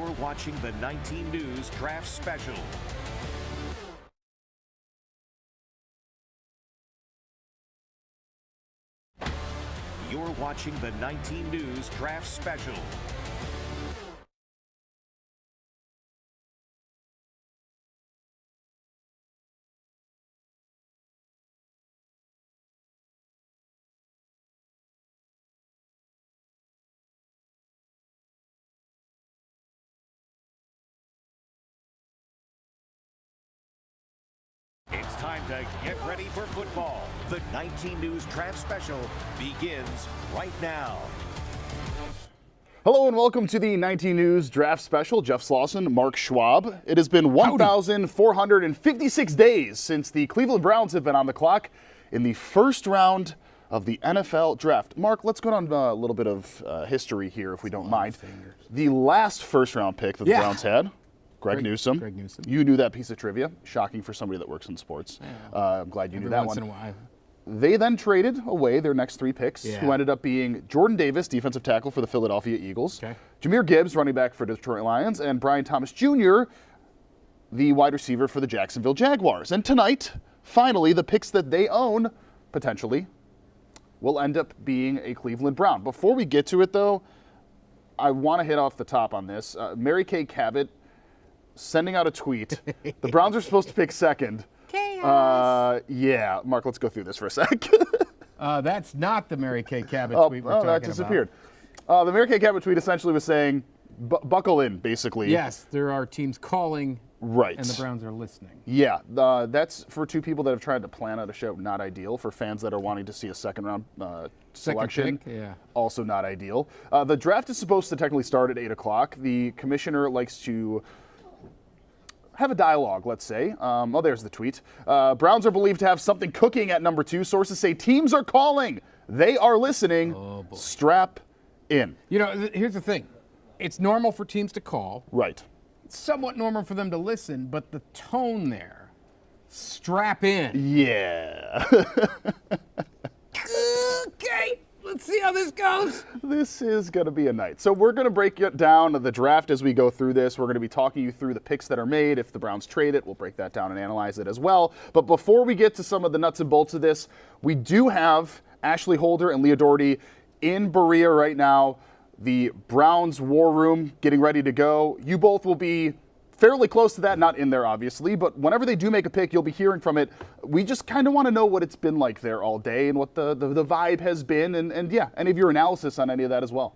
You're watching the 19 News Draft Special. You're watching the 19 News Draft Special. It's time to get ready for football. The 19 News Draft Special begins right now. Hello and welcome to the 19 News Draft Special. Jeff Slauson, Mark Schwab. It has been 1,456 days since the Cleveland Browns have been on the clock in the first round of the NFL Draft. Mark, let's go on a little bit of history here, if we don't mind. The last first-round pick that the Browns had, Greg Newsome. Greg Newsome. You knew that piece of trivia. Shocking for somebody that works in sports. I'm glad you knew that one. Every once in a while. They then traded away their next three picks, who ended up being Jordan Davis, defensive tackle for the Philadelphia Eagles, Jahmyr Gibbs, running back for Detroit Lions, and Brian Thomas Jr., the wide receiver for the Jacksonville Jaguars. And tonight, finally, the picks that they own, potentially, will end up being a Cleveland Brown. Before we get to it, though, I want to hit off the top on this. Mary Kay Cabot sending out a tweet. The Browns are supposed to pick second. Yeah, Mark, let's go through this for a sec. That's not the Mary Kay Cabot tweet we're talking that disappeared. The Mary Kay Cabot tweet essentially was saying, buckle in, basically. Yes, there are teams calling, right, and the Browns are listening. Yeah, that's for two people that have tried to plan out a show, not ideal. For fans that are wanting to see a second-round selection, also not ideal. The draft is supposed to technically start at 8 o'clock. The commissioner likes to have a dialogue, let's say. There's the tweet. Browns are believed to have something cooking at number 2. Sources say teams are calling. They are listening. Oh, boy. Strap in. You know, here's the thing. It's normal for teams to call. Right. It's somewhat normal for them to listen, but the tone there, strap in. Yeah. Okay. Let's see how this goes. This is going to be a night. So we're going to break down the draft as we go through this. We're going to be talking you through the picks that are made. If the Browns trade it, we'll break that down and analyze it as well. But before we get to some of the nuts and bolts of this, we do have Ashley Holder and Leah Doherty in Berea right now. The Browns war room getting ready to go. You both will be fairly close to that, not in there obviously, but whenever they do make a pick, you'll be hearing from it. We just kind of want to know what it's been like there all day and what the vibe has been, and yeah, any of your analysis on any of that as well.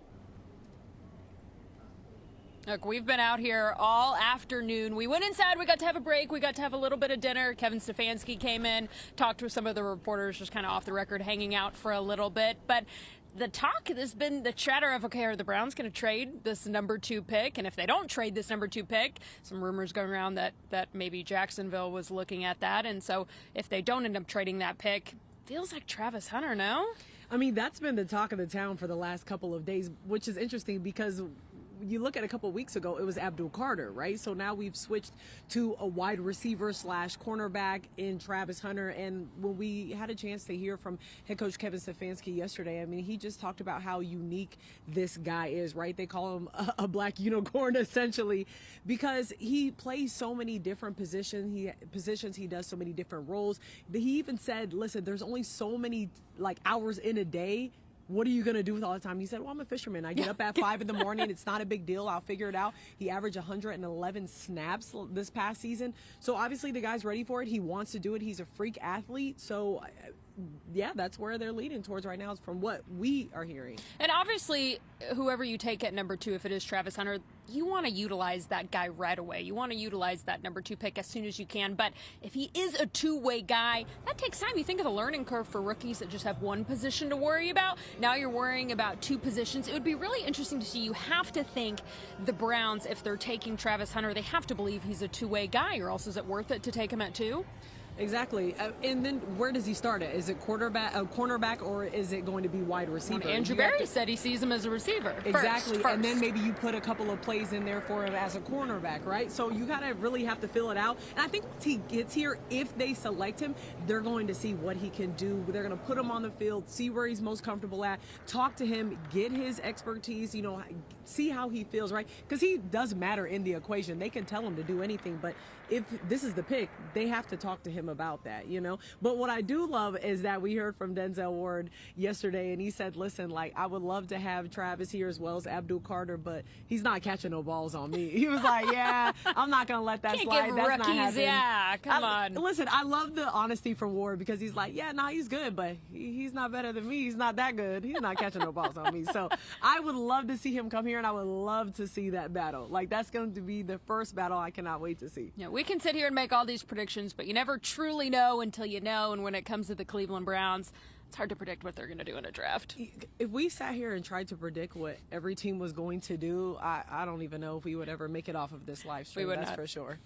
Look, we've been out here all afternoon. We went inside, we got to have a break, we got to have a little bit of dinner. Kevin Stefanski came in, talked with some of the reporters, just kind of off the record, hanging out for a little bit, but the talk has been the chatter of, okay, are the Browns going to trade this number 2 pick? And if they don't trade this number 2 pick, some rumors going around that maybe Jacksonville was looking at that. And so if they don't end up trading that pick, feels like Travis Hunter, no? I mean, that's been the talk of the town for the last couple of days, which is interesting because you look at a couple of weeks ago, it was Abdul Carter, right? So now we've switched to a wide receiver / cornerback in Travis Hunter. And when we had a chance to hear from head coach Kevin Stefanski yesterday, I mean, he just talked about how unique this guy is, right? They call him a black unicorn, essentially, because he plays so many different positions. He does so many different roles. But he even said, listen, there's only so many hours in a day. What are you going to do with all the time? He said, well, I'm a fisherman. I get up at 5 in the morning. It's not a big deal. I'll figure it out. He averaged 111 snaps this past season. So obviously the guy's ready for it. He wants to do it. He's a freak athlete. So yeah, that's where they're leading towards right now is from what we are hearing. And obviously, whoever you take at number 2, if it is Travis Hunter, you want to utilize that guy right away. You want to utilize that number 2 pick as soon as you can. But if he is a two-way guy, that takes time. You think of the learning curve for rookies that just have one position to worry about. Now you're worrying about 2 positions. It would be really interesting to see. You have to think the Browns, if they're taking Travis Hunter, they have to believe he's a two-way guy, or else is it worth it to take him at 2? Exactly. And then where does he start at? Is it cornerback, or is it going to be wide receiver? Andrew Berry said he sees him as a receiver. Exactly. First. And then maybe you put a couple of plays in there for him as a cornerback, right? So you got to really have to fill it out. And I think once he gets here, if they select him, they're going to see what he can do. They're going to put him on the field, see where he's most comfortable at, talk to him, get his expertise, see how he feels, right? Because he does matter in the equation. They can tell him to do anything, but if this is the pick, they have to talk to him about that, But what I do love is that we heard from Denzel Ward yesterday, and he said, listen, I would love to have Travis here as well as Abdul Carter, but he's not catching no balls on me. He was like, yeah, I'm not going to let that Can't slide. give That's rookies, not happening. yeah, come on. Listen, I love the honesty from Ward because he's like, yeah, no, he's good, but he's not better than me. He's not that good. He's not catching no balls on me. So I would love to see him come here, and I would love to see that battle. That's going to be the first battle I cannot wait to see. Yeah, we can sit here and make all these predictions, but you never truly know until you know. And when it comes to the Cleveland Browns, it's hard to predict what they're going to do in a draft. If we sat here and tried to predict what every team was going to do, I don't even know if we would ever make it off of this live stream. We would That's not. for sure.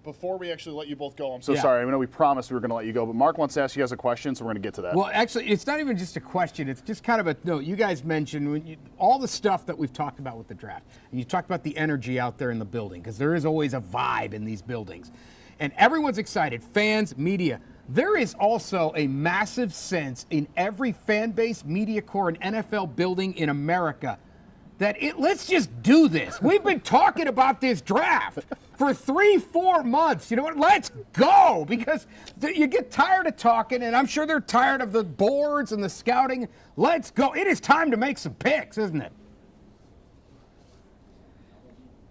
Before we actually let you both go, I'm so Yeah. sorry. I know we promised we were going to let you go, but Mark wants to ask you guys a question, so we're going to get to that. Well, actually, it's not even just a question. It's just kind of a note. You guys mentioned all the stuff that we've talked about with the draft. And you talked about the energy out there in the building, because there is always a vibe in these buildings. And everyone's excited, fans, media. There is also a massive sense in every fan base, media corps, and NFL building in America that let's just do this. We've been talking about this draft for 3-4 months. You know what? Let's go, because you get tired of talking, and I'm sure they're tired of the boards and the scouting. Let's go. It is time to make some picks, isn't it?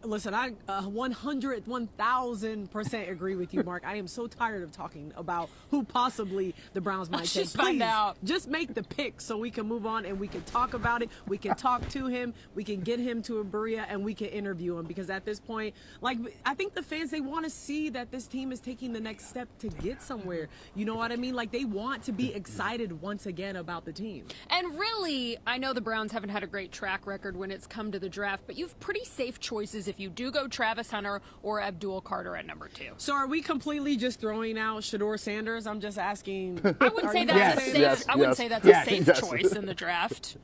Listen, I 1,000% agree with you, Mark. I am so tired of talking about who possibly the Browns might take. Just find out. Just make the pick so we can move on and we can talk about it. We can talk to him. We can get him to a Berea and we can interview him, because at this point, I think the fans, they want to see that this team is taking the next step to get somewhere. You know what I mean? They want to be excited once again about the team. And really, I know the Browns haven't had a great track record when it's come to the draft, but you have pretty safe choices if you do go Travis Hunter or Abdul Carter at number 2. So are we completely just throwing out Shedeur Sanders? I'm just asking. I wouldn't say that's Yes, a safe. yes, I wouldn't yes, say that's yes, a safe yes. choice in the draft.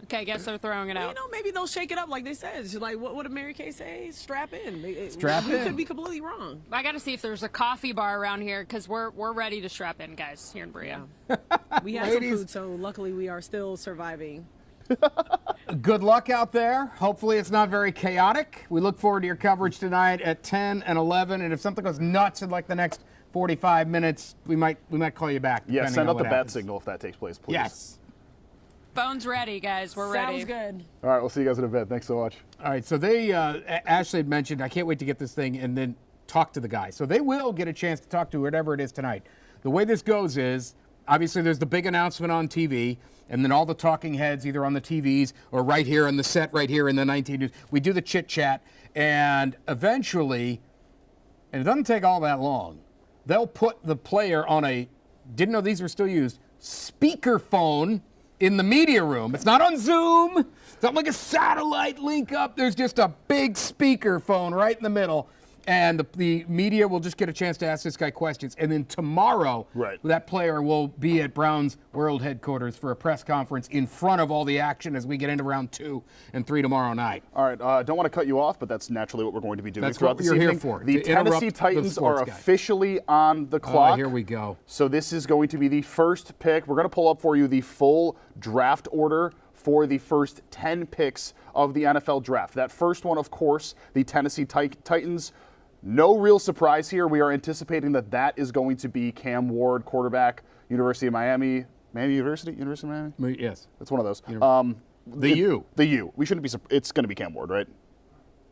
Okay, I guess they're throwing it out. Maybe they'll shake it up like they said. It's like, what did Mary Kay say? Strap in. Strap We in. could be completely wrong. I got to see if there's a coffee bar around here, because we're ready to strap in, guys, here in Berea. We had some Ladies. food, so luckily we are still surviving. Good luck out there. Hopefully it's not very chaotic. We look forward to your coverage tonight at 10 and 11. And if something goes nuts in the next 45 minutes, we might call you back. Yeah, depending send on out the what bat happens. signal if that takes place, please. Yes. Phone's ready, guys. We're ready. Sounds good. All right, we'll see you guys in a bit. Thanks so much. All right, so they, Ashley had mentioned, I can't wait to get this thing and then talk to the guy. So they will get a chance to talk to whatever it is tonight. The way this goes is, obviously there's the big announcement on TV, and then all the talking heads either on the TVs or right here on the set, right here in the 19 News. We do the chit chat, and eventually, and it doesn't take all that long, they'll put the player on didn't know these were still used, speakerphone in the media room. It's not on Zoom. It's not like a satellite link up. There's just a big speakerphone right in the middle. And the media will just get a chance to ask this guy questions. And then tomorrow, that player will be at Browns World Headquarters for a press conference in front of all the action as we get into round 2 and 3 tomorrow night. All right, don't want to cut you off, but that's naturally what we're going to be doing That's throughout what this you're here evening. for, The to interrupt Tennessee the Titans sports are guy. officially on the clock. Here we go. So this is going to be the first pick. We're going to pull up for you the full draft order for the first 10 picks of the NFL draft. That first one, of course, the Tennessee Titans. No real surprise here. We are anticipating that is going to be Cam Ward, quarterback, University of Miami. University of Miami? Yes. It's one of those. The U. The U. We shouldn't be. It's going to be Cam Ward, right?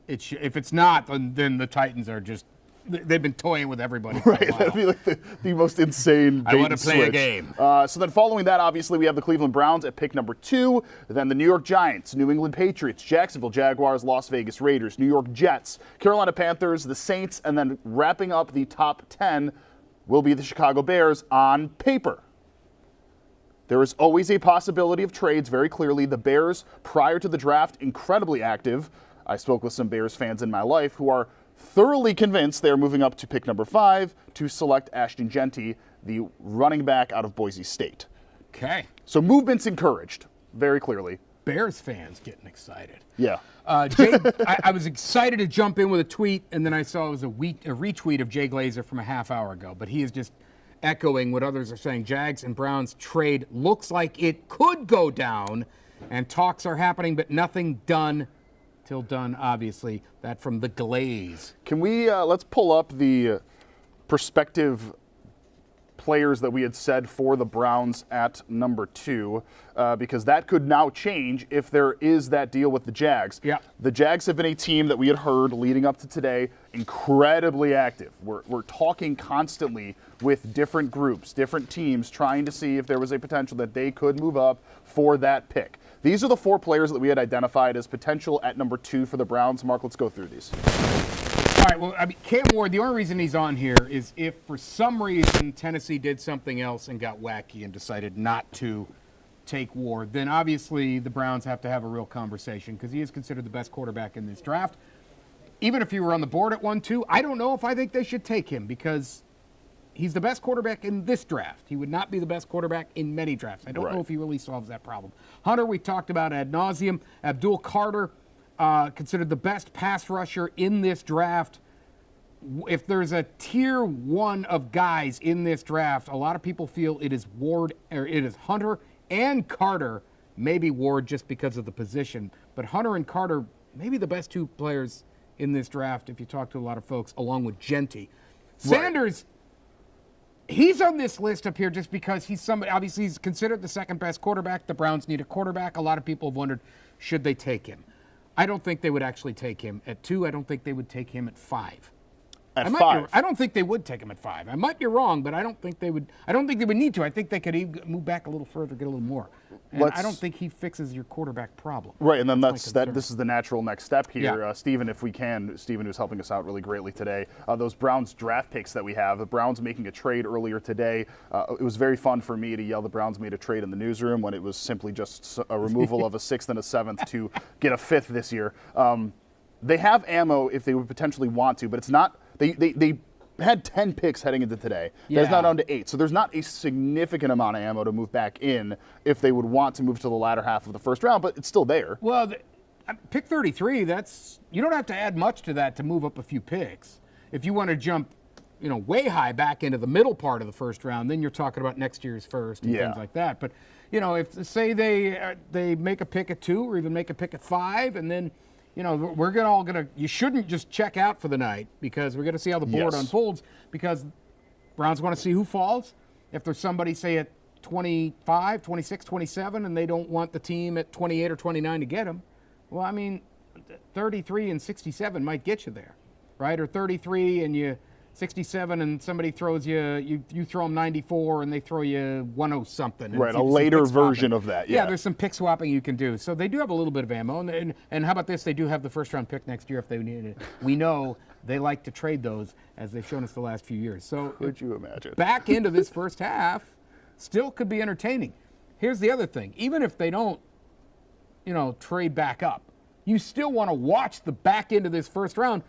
If it's not, then the Titans are just, they've been toying with everybody for a Right, while. that'd be like the most insane. I bait wanna and play a switch. game. So then, following that, obviously, we have the Cleveland Browns at pick number 2. Then the New York Giants, New England Patriots, Jacksonville Jaguars, Las Vegas Raiders, New York Jets, Carolina Panthers, the Saints, and then wrapping up the top 10 will be the Chicago Bears on paper. There is always a possibility of trades. Very clearly, the Bears, prior to the draft, incredibly active. I spoke with some Bears fans in my life who are thoroughly convinced they are moving up to pick number 5 to select Ashton Jeanty, the running back out of Boise State. Okay. So movement's encouraged, very clearly. Bears fans getting excited. Yeah. Jay, I was excited to jump in with a tweet, and then I saw it was a retweet of Jay Glazer from a half hour ago. But he is just echoing what others are saying. Jags and Browns trade looks like it could go down, and talks are happening, but nothing done till done, obviously. That from the Glaze. Can we, let's pull up the prospective players that we had said for the Browns at number 2, because that could now change if there is that deal with the Jags. Yeah. The Jags have been a team that we had heard leading up to today, incredibly active. We're talking constantly with different groups, different teams, trying to see if there was a potential that they could move up for that pick. These are the 4 players that we had identified as potential at number 2 for the Browns. Mark, let's go through these. All right, well, I mean, Cam Ward, the only reason he's on here is if for some reason Tennessee did something else and got wacky and decided not to take Ward, then obviously the Browns have to have a real conversation because he is considered the best quarterback in this draft. Even if he were on the board at 1-2, I don't know if I think they should take him because he's the best quarterback in this draft. He would not be the best quarterback in many drafts. I don't know if he really solves that problem. Hunter, we talked about ad nauseum. Abdul Carter, considered the best pass rusher in this draft. If there's a tier 1 of guys in this draft, a lot of people feel it is Ward, or it is Hunter and Carter, maybe Ward just because of the position. But Hunter and Carter, maybe the best 2 players in this draft if you talk to a lot of folks, along with Jeanty. Sanders, he's on this list up here just because he's somebody, obviously he's considered the second best quarterback. The Browns need a quarterback. A lot of people have wondered, should they take him? I don't think they would actually take him at 2. I don't think they would take him at 5. At 5? I don't think they would take him at 5. I might be wrong, but I don't think they would. I don't think they would need to. I think they could even move back a little further, get a little more. And I don't think he fixes your quarterback problem. Right, and then That's my concern. this is the natural next step here. Yeah. Stephen, if we can, Stephen, who's helping us out really greatly today, those Browns draft picks that we have, the Browns making a trade earlier today. It was very fun for me to yell the Browns made a trade in the newsroom when it was simply just a removal of a 6th and a 7th to get a 5th this year. They have ammo if they would potentially want to, but it's not. They had 10 picks heading into today. Yeah. That's not down to 8. So there's not a significant amount of ammo to move back in if they would want to move to the latter half of the first round, but it's still there. Well, pick 33, you don't have to add much to that to move up a few picks. If you want to jump, way high back into the middle part of the first round, then you're talking about next year's first and things like that. But, if say they make a pick at 2 or even make a pick at 5 and then you shouldn't just check out for the night because we're going to see how the board unfolds because Browns want to see who falls. If there's somebody, say, at 25, 26, 27, and they don't want the team at 28 or 29 to get them, well, I mean, 33 and 67 might get you there, right? Or 33 and 67 and somebody throws you throw them 94 and they throw you 10-something. Right, a later version of that. Yeah, there's some pick swapping you can do. So they do have a little bit of ammo. And how about this? They do have the first round pick next year if they need it. We know they like to trade those as they've shown us the last few years. So could you imagine? Back into this first half still could be entertaining. Here's the other thing. Even if they don't, trade back up, you still want to watch the back end of this first round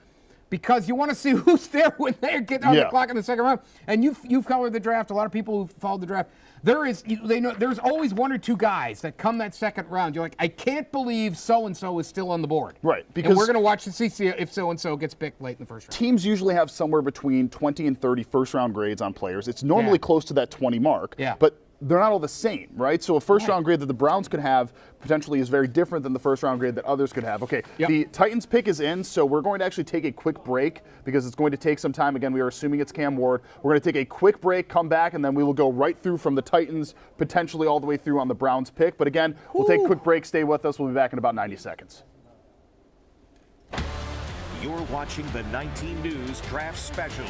because you want to see who's there when they get on the clock in the second round. And you've covered the draft. A lot of people who've followed the draft. There's always 1 or 2 guys that come that second round. You're like, I can't believe so-and-so is still on the board. Right. Because we're going to watch to see if so-and-so gets picked late in the first round. Teams usually have somewhere between 20 and 30 first-round grades on players. It's normally close to that 20 mark. Yeah. But they're not all the same, right? So a first-round grade that the Browns could have potentially is very different than the first-round grade that others could have. Okay, the Titans pick is in, so we're going to actually take a quick break because it's going to take some time. Again, we are assuming it's Cam Ward. We're going to take a quick break, come back, and then we will go right through from the Titans, potentially all the way through on the Browns pick. But again, we'll take a quick break. Stay with us. We'll be back in about 90 seconds. You're watching the 19 News Draft Special.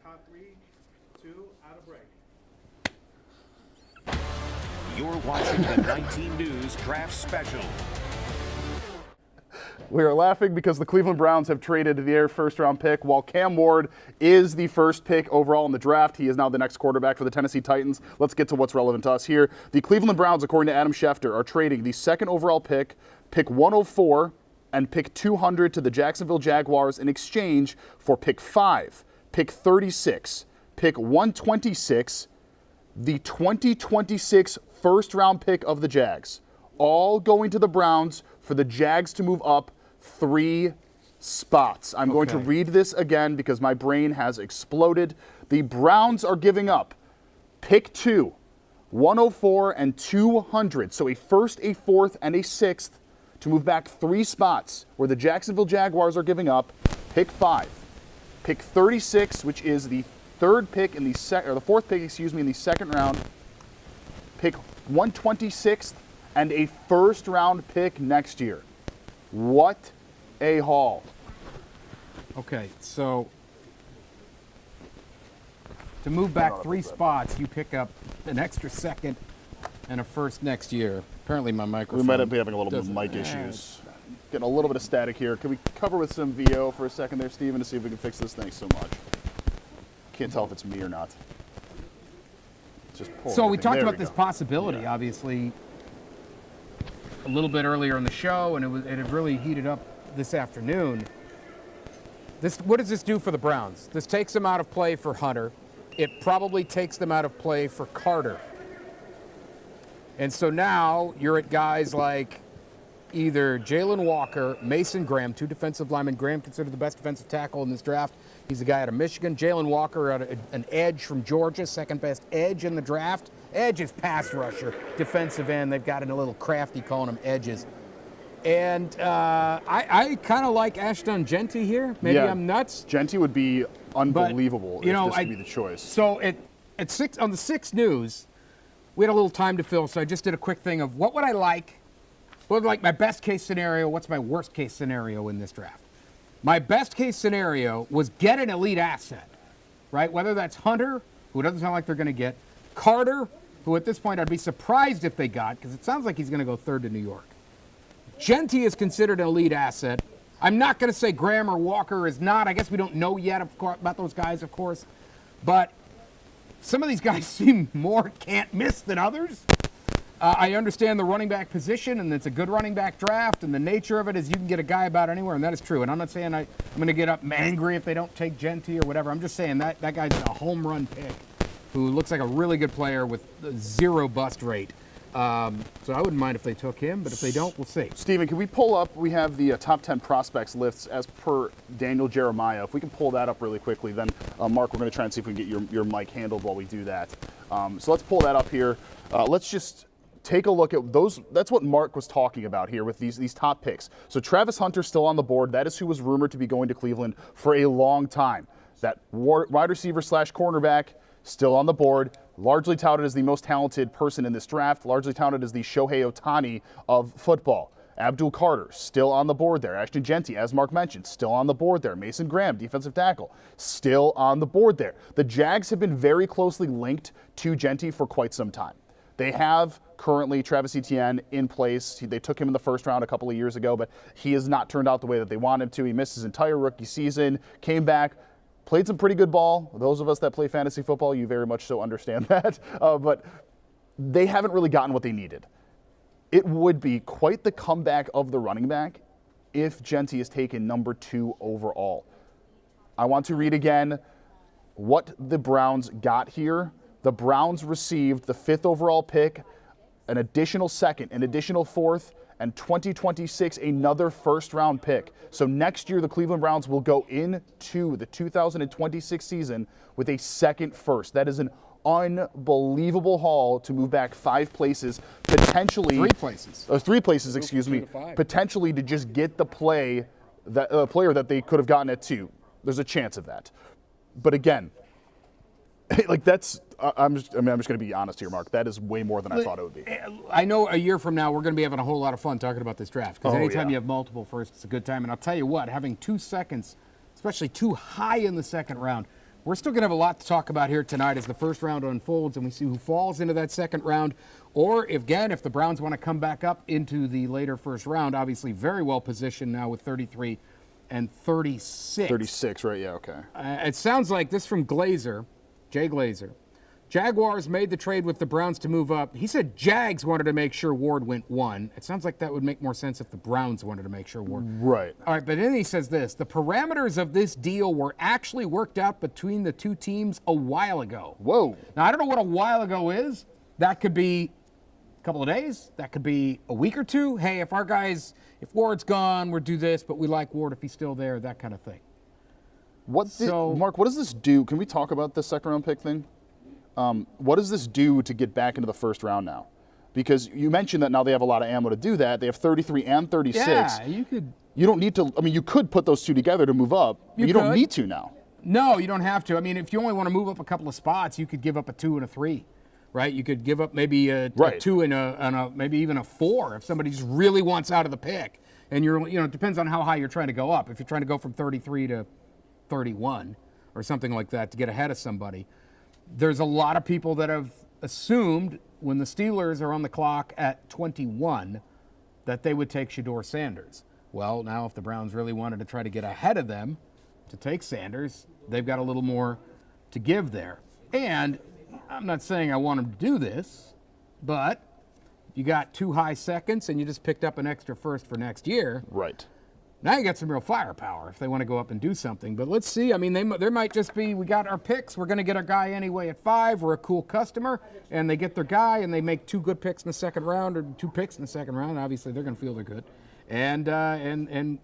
Count 3, 2, out of break. You're watching the 19 News Draft Special. We are laughing because the Cleveland Browns have traded their first-round pick. While Cam Ward is the first pick overall in the draft, he is now the next quarterback for the Tennessee Titans. Let's get to what's relevant to us here. The Cleveland Browns, according to Adam Schefter, are trading the second overall pick 104, and pick 200 to the Jacksonville Jaguars in exchange for pick 5, pick 36, pick 126, the 2026 first-round pick of the Jags, all going to the Browns for the Jags to move up 3 spots. I'm going to read this again because my brain has exploded. The Browns are giving up pick 2, 104 and 200, so a first, a fourth, and a sixth to move back 3 spots, where the Jacksonville Jaguars are giving up pick 5, pick 36, which is the third pick in the the fourth pick, in the second round, pick 126th, and a first-round pick next year. What a haul! Okay, so to move back 3 spots, you pick up an extra second and a first next year. Apparently, my microphone. We might be having a little bit of mic issues. Getting a little bit of static here. Can we cover with some VO for a second there, Steven, to see if we can fix this thing so much? Can't tell if it's me or not. Just pull So we everything. talked There about we this go. possibility, obviously, a little bit earlier in the show, and it had really heated up this afternoon. What does this do for the Browns? This takes them out of play for Hunter. It probably takes them out of play for Carter. And so now you're at guys like either Jalen Walker, Mason Graham, 2 defensive linemen. Graham considered the best defensive tackle in this draft. He's a guy out of Michigan. Jalen Walker, an edge from Georgia, second best edge in the draft. Edge is pass rusher, defensive end. They've got a little crafty calling them edges. And I kind of like Ashton Genty here. Maybe Yeah. I'm nuts. Genty would be unbelievable But, if this could be the choice. So at 6 on the 6 News, we had a little time to fill, so I just did a quick thing of what would I like? What would like my best case scenario? What's my worst case scenario in this draft? My best case scenario was get an elite asset, right? Whether that's Hunter, who it doesn't sound like they're going to get, Carter, who at this point I'd be surprised if they got, because it sounds like he's going to go 3rd to New York. Genty is considered an elite asset. I'm not going to say Graham or Walker is not. I guess we don't know yet about those guys, of course. But some of these guys seem more can't miss than others. I understand the running back position, and it's a good running back draft, and the nature of it is you can get a guy about anywhere, and that is true. And I'm not saying I'm going to get up angry if they don't take Genty or whatever. I'm just saying that guy's a home run pick who looks like a really good player with 0 bust rate. So I wouldn't mind if they took him, but if they don't, we'll see. Steven, can we pull up? We have the top 10 prospects lists as per Daniel Jeremiah. If we can pull that up really quickly, then Mark, we're going to try and see if we can get your mic handled while we do that. So let's pull that up here. Let's just take a look at those. That's what Mark was talking about here with these top picks. So Travis Hunter still on the board. That is who was rumored to be going to Cleveland for a long time. That wide receiver / cornerback still on the board. Largely touted as the most talented person in this draft. Largely touted as the Shohei Ohtani of football. Abdul Carter, still on the board there. Ashton Genty, as Mark mentioned, still on the board there. Mason Graham, defensive tackle, still on the board there. The Jags have been very closely linked to Genty for quite some time. They have currently Travis Etienne in place. They took him in the first round a couple of years ago, but he has not turned out the way that they want him to. He missed his entire rookie season, came back, played some pretty good ball. Those of us that play fantasy football, you very much so understand that. But they haven't really gotten what they needed. It would be quite the comeback of the running back if Genty is taken number 2 overall. I want to read again what the Browns got here. The Browns received the 5th overall pick, an additional 2nd, an additional 4th, and 2026, another first-round pick. So next year, the Cleveland Browns will go into the 2026 season with a 2nd first. That is an unbelievable haul to move back 5 places, potentially 3 places. 3 places, excuse me, potentially to just get the player that they could have gotten at 2. There's a chance of that. But again, like that's, I'm just going to be honest here, Mark. That is way more than I thought it would be. I know a year from now we're going to be having a whole lot of fun talking about this draft because anytime yeah. you have multiple firsts, it's a good time. And I'll tell you what, having 2 seconds, especially 2 high in the second round, we're still going to have a lot to talk about here tonight as the first round unfolds and we see who falls into that second round. Or, if the Browns want to come back up into the later first round, obviously very well positioned now with 33 and 36. 36, right? Yeah, okay. It sounds like this from Glazer, Jay Glazer. Jaguars made the trade with the Browns to move up. He said Jags wanted to make sure Ward went 1. It sounds like that would make more sense if the Browns wanted to make sure Ward. Right. All right, but then he says this. The parameters of this deal were actually worked out between the two teams a while ago. Whoa. Now, I don't know what a while ago is. That could be a couple of days. That could be a week or two. Hey, if Ward's gone, we'll do this, but we like Ward if he's still there, that kind of thing. Mark, what does this do? Can we talk about the second round pick thing? What does this do to get back into the first round now? Because you mentioned that now they have a lot of ammo to do that. They have 33 and 36. Yeah, you could. You don't need to. I mean, you could put those two together to move up. But you don't need to now. No, you don't have to. I mean, if you only want to move up a couple of spots, you could give up a 2 and a 3, right? You could give up maybe a 2 and a maybe even a 4 if somebody just really wants out of the pick. And it depends on how high you're trying to go up. If you're trying to go from 33 to 31 or something like that to get ahead of somebody. There's a lot of people that have assumed when the Steelers are on the clock at 21 that they would take Shedeur Sanders. Well, now if the Browns really wanted to try to get ahead of them to take Sanders, they've got a little more to give there. And I'm not saying I want them to do this, but you got 2 high seconds and you just picked up an extra first for next year. Right. Now you got some real firepower if they want to go up and do something. But let's see. I mean, there might just be, we got our picks. We're going to get our guy anyway at 5. We're a cool customer. And they get their guy, and they make 2 good picks in the second round or 2 picks in the second round. Obviously, they're going to feel they're good. And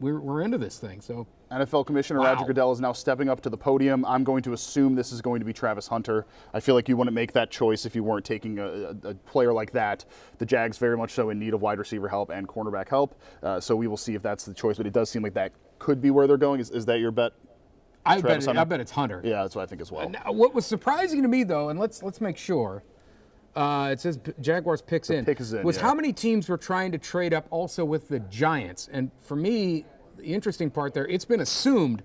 we're into this thing. So NFL Commissioner Roger Goodell is now stepping up to the podium. I'm going to assume this is going to be Travis Hunter. I feel like you wouldn't make that choice if you weren't taking a player like that. The Jags very much so in need of wide receiver help and cornerback help. So we will see if that's the choice. But it does seem like that could be where they're going. Is that your bet? I bet it's Hunter. Yeah, that's what I think as well. Now, what was surprising to me, though, and let's make sure. It says Jaguars picks in. Pick is in, was yeah. How many teams were trying to trade up also with the Giants? And for me, the interesting part there, it's been assumed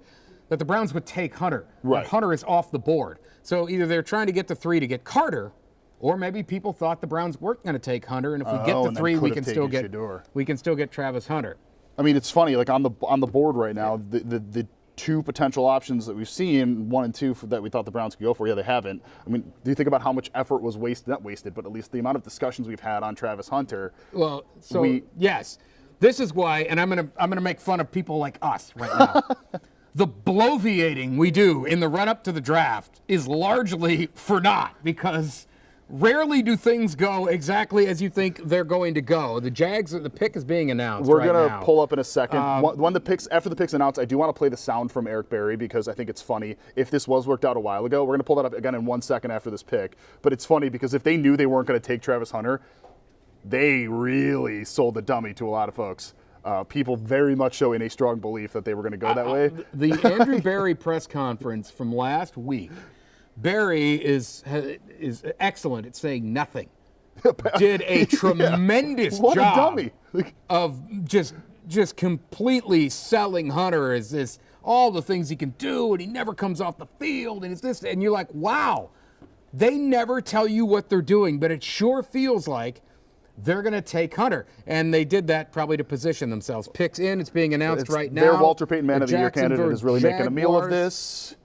that the Browns would take Hunter. Right. But Hunter is off the board. So either they're trying to get the 3 to get Carter, or maybe people thought the Browns weren't going to take Hunter, and if we get the 3, we can still get Travis Hunter. I mean, it's funny. Like on the board right now, the 2 potential options that we've seen, 1 and 2 that we thought the Browns could go for, they haven't. I mean, do you think about how much effort was wasted? Not wasted, but at least the amount of discussions we've had on Travis Hunter. Well, yes, this is why, and I'm gonna make fun of people like us right now. The bloviating we do in the run-up to the draft is largely for naught because rarely do things go exactly as you think they're going to go. The Jags, the pick is being announced. We're going to pull up in a second. After the pick's announced, I do want to play the sound from Eric Berry because I think it's funny. If this was worked out a while ago, we're going to pull that up again in 1 second after this pick. But it's funny because if they knew they weren't going to take Travis Hunter, they really sold the dummy to a lot of folks. People very much show in a strong belief that they were going to go that way. The Andrew Berry press conference from last week, Barry is excellent at saying nothing. Did a tremendous what job a dummy. Of just completely selling Hunter as this all the things he can do, and he never comes off the field, and it's this, and you're like, wow, they never tell you what they're doing, but it sure feels like they're going to take Hunter, and they did that probably to position themselves. Picks in, it's being announced right now. Their Walter Payton Man of the Year candidate is really making a meal of this.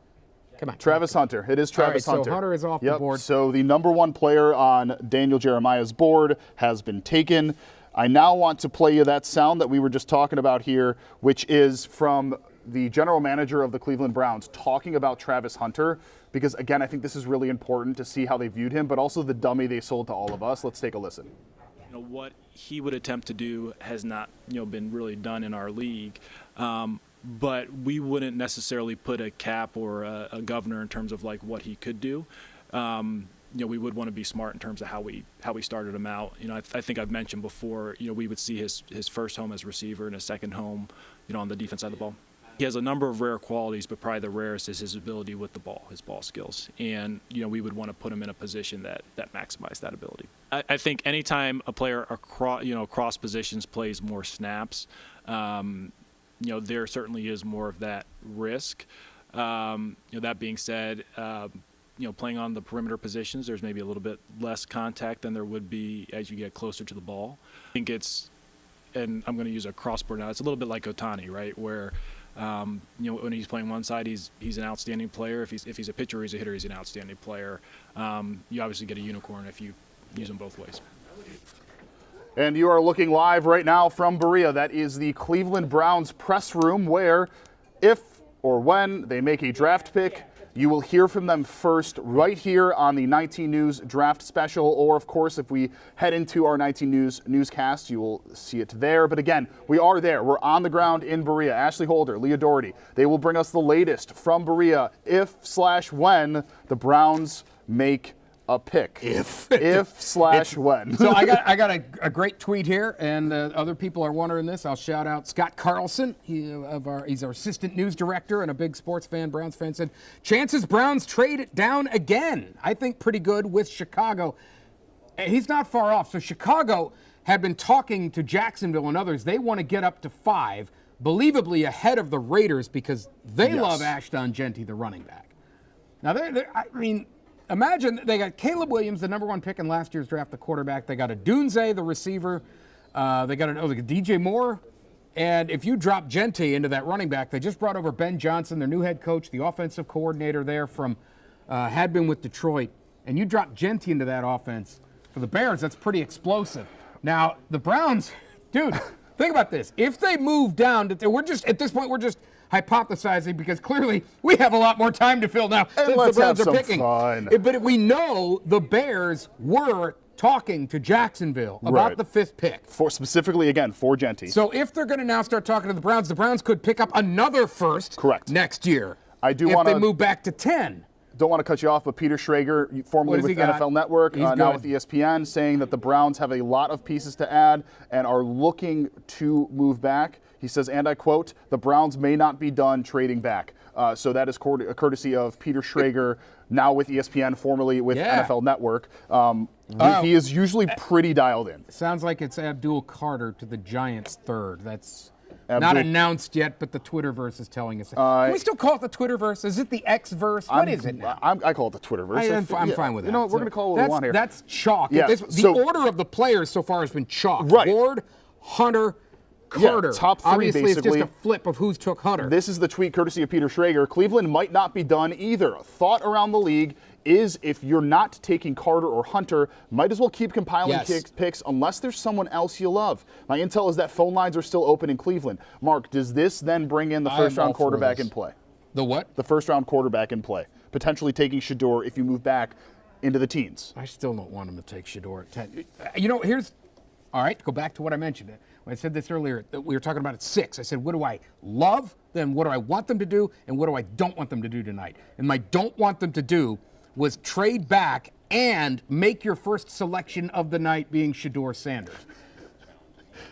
Come on. Travis Hunter. It is Travis Hunter. So Hunter is off the board. So the number 1 player on Daniel Jeremiah's board has been taken. I now want to play you that sound that we were just talking about here, which is from the general manager of the Cleveland Browns talking about Travis Hunter, because, again, I think this is really important to see how they viewed him, but also the dummy they sold to all of us. Let's take a listen. What he would attempt to do has not, been really done in our league. But we wouldn't necessarily put a cap or a governor in terms of like what he could do. We would want to be smart in terms of how we started him out. I think I've mentioned before, we would see his first home as receiver and his second home, on the defense side of the ball. He has a number of rare qualities, but probably the rarest is his ability with the ball, his ball skills. And, we would want to put him in a position that maximizes that ability. I think anytime a player across positions plays more snaps, there certainly is more of that risk. That being said, playing on the perimeter positions, there's maybe a little bit less contact than there would be as you get closer to the ball. I think and I'm going to use a crossboard now, it's a little bit like Ohtani, right? Where, when he's playing one side, he's an outstanding player. If he's a pitcher or he's a hitter, he's an outstanding player. You obviously get a unicorn if you use them both ways. And you are looking live right now from Berea. That is the Cleveland Browns press room where, if or when they make a draft pick, you will hear from them first right here on the 19 News Draft Special. Or, of course, if we head into our 19 News newscast, you will see it there. But again, we are there. We're on the ground in Berea. Ashley Holder, Leah Doherty. They will bring us the latest from Berea if/when the Browns make a pick. If/when. So I got a great tweet here, and other people are wondering this. I'll shout out Scott Carlson. He's our assistant news director and a big sports fan, Browns fan, said, chances Browns trade it down again. I think pretty good with Chicago. He's not far off. So Chicago had been talking to Jacksonville and others. They want to get up to 5, believably ahead of the Raiders because they love Ashton Jeanty, the running back. Now, imagine they got Caleb Williams, the number 1 pick in last year's draft, the quarterback. They got a Dunze, the receiver. They got DJ Moore. And if you drop Jeanty into that running back, they just brought over Ben Johnson, their new head coach, the offensive coordinator there had been with Detroit. And you drop Jeanty into that offense for the Bears, that's pretty explosive. Now, the Browns, dude, think about this. If they move down, at this point, we're just hypothesizing because clearly we have a lot more time to fill now since the Browns are picking. Fun. But we know the Bears were talking to Jacksonville about the 5th pick. Specifically, again, for Jeanty. So if they're going to now start talking to the Browns could pick up another first next year. I do if want they move back to 10. Don't want to cut you off, but Peter Schrager, formerly with NFL Network, now with ESPN, saying that the Browns have a lot of pieces to add and are looking to move back. He says, and I quote, the Browns may not be done trading back. So that is courtesy of Peter Schrager, now with ESPN, formerly with NFL Network. He is usually pretty dialed in. Sounds like it's Abdul Carter to the Giants' 3rd. That's not announced yet, but the Twitterverse is telling us. Can we still call it the Twitterverse? Is it the X-verse? What is it now? I call it the Twitterverse. I'm fine with that. You know, we're going to call it what we want here. That's chalk. Yeah, the order of the players so far has been chalk. Right. Ward, Hunter, Carter. Yeah, top 3, obviously, basically. It's just a flip of who's took Hunter. This is the tweet courtesy of Peter Schrager. Cleveland might not be done either. Thought around the league is if you're not taking Carter or Hunter, might as well keep compiling picks unless there's someone else you love. My intel is that phone lines are still open in Cleveland. Mark, does this then bring in the first-round quarterback in play? The what? The first-round quarterback in play. Potentially taking Shedeur if you move back into the teens. I still don't want him to take Shedeur at 10. All right, go back to what I mentioned. When I said this earlier, we were talking about at 6. I said, what do I love? Then what do I want them to do? And what do I don't want them to do tonight? And my don't want them to do was trade back and make your first selection of the night being Shedeur Sanders.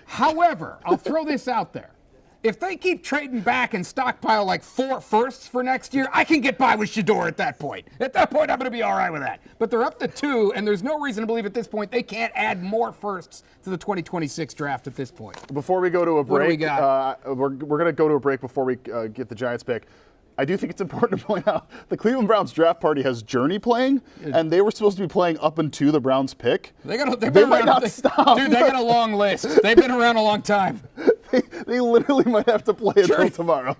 However, I'll throw this out there. If they keep trading back and stockpile like 4 firsts for next year, I can get by with Shedeur at that point. At that point, I'm going to be all right with that. But they're up to 2, and there's no reason to believe at this point they can't add more firsts to the 2026 draft at this point. Before we go to a break, What do we got? we're going to go to a break before we get the Giants pick. I do think it's important to point out the Cleveland Browns draft party has Journey playing, and they were supposed to be playing up into the Browns pick. They might not stop. Dude, they got a long list. They've been around a long time. They literally might have to play until tomorrow.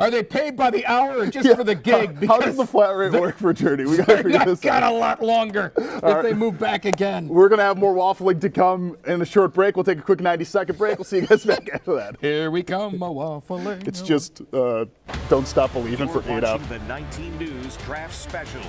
Are they paid by the hour or just for the gig? How does the flat rate work for Journey? We got to figure this out. Got a lot longer if they move back again. We're going to have more waffling to come in a short break. We'll take a quick 90-second break. We'll see you guys back after that. Here we come, a waffling. It's just don't stop believing for 8 hours. The 19 News Draft Special.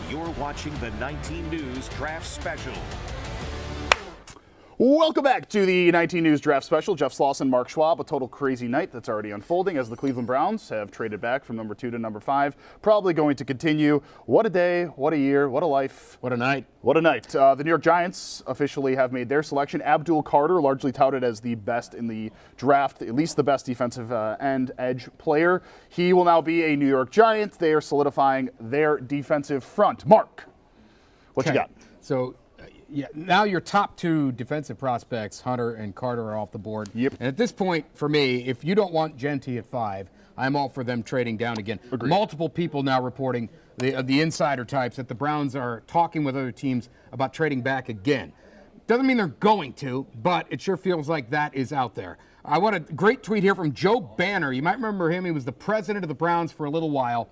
You're watching the 19 News Draft Special. Welcome back to the 19 News Draft Special. Jeff Slauson, Mark Schwab. A total crazy night that's already unfolding as the Cleveland Browns have traded back from number 2 to number 5. Probably going to continue. What a day, what a year, what a life. What a night. What a night. The New York Giants officially have made their selection. Abdul Carter, largely touted as the best in the draft, at least the best defensive end edge player. He will now be a New York Giant. They are solidifying their defensive front. Mark, what you got? So, yeah, now your top 2 defensive prospects, Hunter and Carter, are off the board. Yep. And at this point, for me, if you don't want Genty at 5, I'm all for them trading down again. Agreed. Multiple people now reporting, the insider types, that the Browns are talking with other teams about trading back again. Doesn't mean they're going to, but it sure feels like that is out there. I want a great tweet here from Joe Banner. You might remember him. He was the president of the Browns for a little while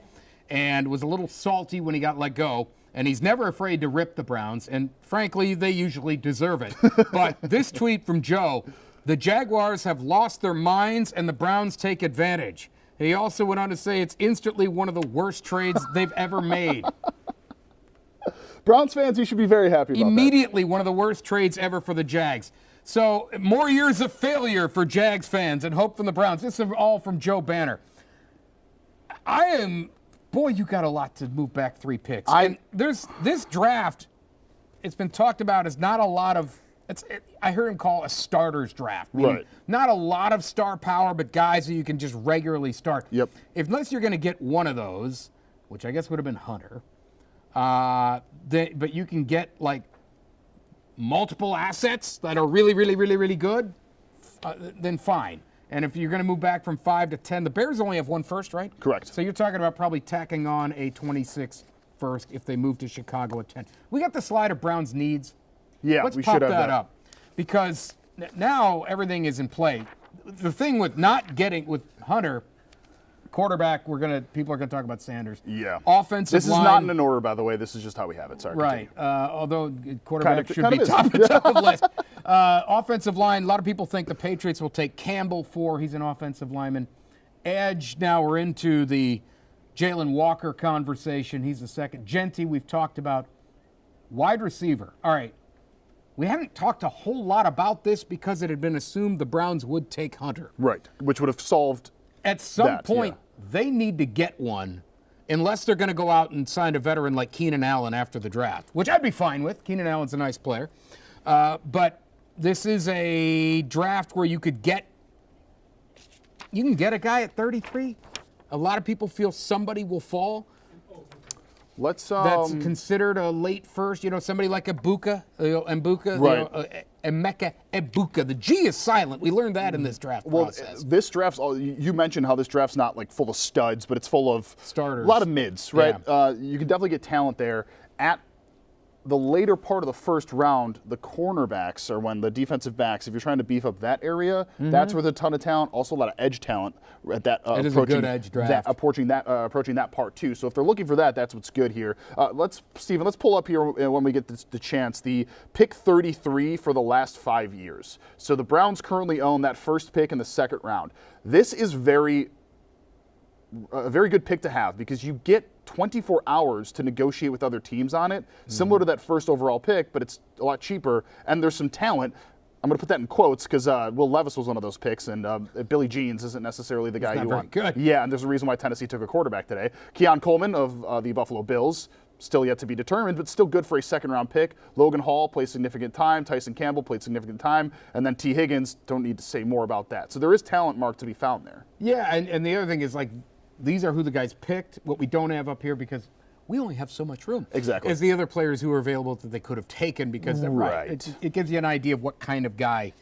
and was a little salty when he got let go. And he's never afraid to rip the Browns, and frankly, they usually deserve it. But this tweet from Joe, the Jaguars have lost their minds and the Browns take advantage. He also went on to say it's instantly one of the worst trades they've ever made. Browns fans, you should be very happy about Immediately one of the worst trades ever for the Jags. So more years of failure for Jags fans and hope from the Browns. This is all from Joe Banner. Boy, you got a lot to move back 3 picks. And there's this draft, it's been talked about as not a lot of, I heard him call a starters draft. Meaning Right. Not a lot of star power, but guys that you can just regularly start. Yep. Unless you're going to get one of those, which I guess would have been Hunter, but you can get like multiple assets that are really, really, really, really good, then fine. And if you're going to move back from 5 to 10, the Bears only have 1 first, right? Correct. So you're talking about probably tacking on a 26 first if they move to Chicago at 10. We got the slide of Browns needs. Yeah, Let's we pop should have that that. up because now everything is in play. The thing with not getting with Hunter, quarterback, people are going to talk about Sanders. Yeah. Offensive This is line. not in an order, by the way. This is just how we have it. Sorry. Right. continue. Although quarterback should kind be of is. top of the list. Offensive line, a lot of people think the Patriots will take Campbell he's an offensive lineman. Edge, now we're into the Jalen Walker conversation. He's the second. Genty, we've talked about. Wide receiver. All right. We haven't talked a whole lot about this because it had been assumed the Browns would take Hunter. Right. Which would have solved. At some That, point, they need to get one unless they're going to go out and sign a veteran like Keenan Allen after the draft, which I'd be fine with. Keenan Allen's a nice player. But this is a draft where you can get a guy at 33. A lot of people feel somebody will fall. Let's. That's considered a late first. Somebody like Ebuka, Mbuka, Right. Emeka Ebuka. The G is silent. We learned that in this draft process. This draft's you mentioned how this draft's not like full of studs, but it's full of Starters. a lot of mids, right? Yeah. You can definitely get talent there. At the later part of the first round, the cornerbacks are when the defensive backs, if you're trying to beef up that area, that's where there's a ton of talent. Also a lot of edge talent at that It is a good edge draft. approaching that part too. So if they're looking for that, that's what's good here. Stephen, let's pull up here when we get the chance. The pick 33 for the last 5 years. So the Browns currently own that first pick in the second round. This is a very good pick to have because you get 24 hours to negotiate with other teams on it, similar to that first overall pick, but it's a lot cheaper, and there's some talent. I'm going to put that in quotes because Will Levis was one of those picks, and Billy Jeans isn't necessarily the guy not you very want. good. Yeah, and there's a reason why Tennessee took a quarterback today. Keon Coleman of the Buffalo Bills, still yet to be determined, but still good for a second-round pick. Logan Hall plays significant time. Tyson Campbell played significant time. And then T. Higgins, don't need to say more about that. So there is talent, Mark, to be found there. Yeah, and the other thing is, like, these are who the guys picked. What we don't have up here because we only have so much room. Exactly. Is the other players who are available that they could have taken because they're Right. It gives you an idea of what kind of guy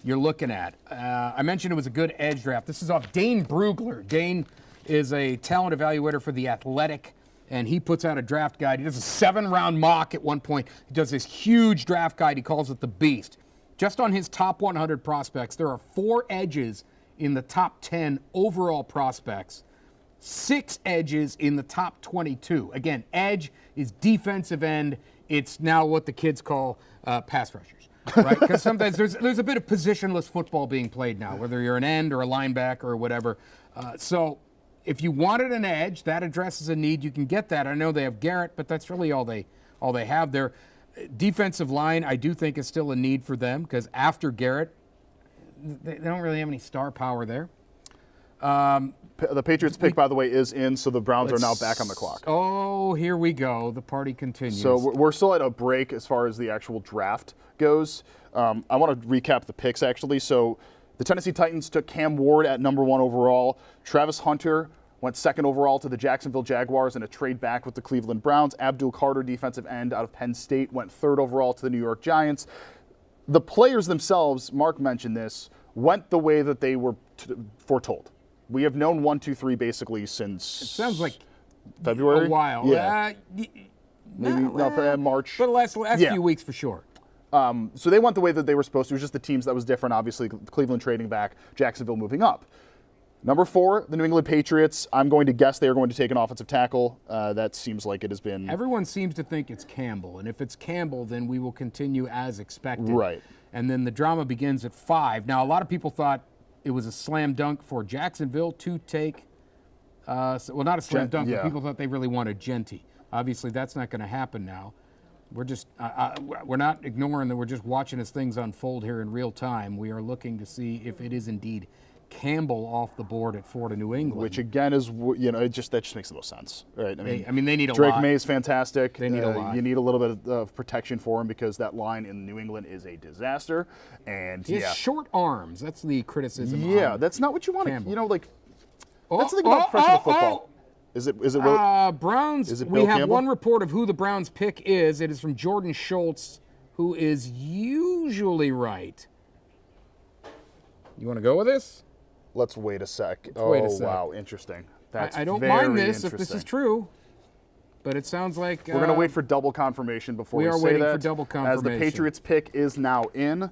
you're looking at. I mentioned it was a good edge draft. This is off Dane Brugler. Dane is a talent evaluator for The Athletic, and he puts out a draft guide. He does a 7-round mock at one point. He does this huge draft guide. He calls it the Beast. Just on his top 100 prospects, there are 4 edges in the top 10 overall prospects. 6 edges in the top 22. Again, edge is defensive end. It's now what the kids call pass rushers, right? Because sometimes there's a bit of positionless football being played now, whether you're an end or a linebacker or whatever. So if you wanted an edge, that addresses a need. You can get that. I know they have Garrett, but that's really all they have. Their defensive line, I do think, is still a need for them because after Garrett, they don't really have any star power there. The Patriots pick, by the way, is in, so the Browns are now back on the clock. Oh, here we go. The party continues. So we're still at a break as far as the actual draft goes. I want to recap the picks, actually. So the Tennessee Titans took Cam Ward at number 1 overall. Travis Hunter went 2nd overall to the Jacksonville Jaguars in a trade back with the Cleveland Browns. Abdul Carter, defensive end out of Penn State, went 3rd overall to the New York Giants. The players themselves, Mark mentioned this, went the way that they were foretold. We have known 1, 2, 3 basically since. It sounds like February. a while. Yeah. Maybe March. But the last few weeks for sure. So they went the way that they were supposed to. It was just the teams that was different. Obviously, Cleveland trading back, Jacksonville moving up. Number 4, the New England Patriots. I'm going to guess they are going to take an offensive tackle. That seems like it has been. Everyone seems to think it's Campbell, and if it's Campbell, then we will continue as expected. Right. And then the drama begins at 5. Now, a lot of people thought it was a slam dunk for Jacksonville to take. Well, not a slam dunk, but people thought they really wanted Genty. Obviously, that's not going to happen now. We're just we're not ignoring that. We're just watching as things unfold here in real time. We are looking to see if it is indeed Campbell off the board at 4 to New England. Which again is, that just makes the most sense, right? I mean, they need a Drake lot. May is fantastic. They need a lot. You need a little bit of protection for him because that line in New England is a disaster. And He has short arms. That's the criticism. Yeah, on that's not what you want to. Campbell. That's the thing about professional football. Is it really? Browns. Is it we Bill have Campbell? one report of who the Browns pick is. It is from Jordan Schultz, who is usually right. You want to go with this? Let's wait a sec. wait a sec. Wow, interesting. That's I don't very mind this if this is interesting. true, but it sounds like We're going to wait for double confirmation before we we are say waiting that. for double As the confirmation. Patriots pick is now in.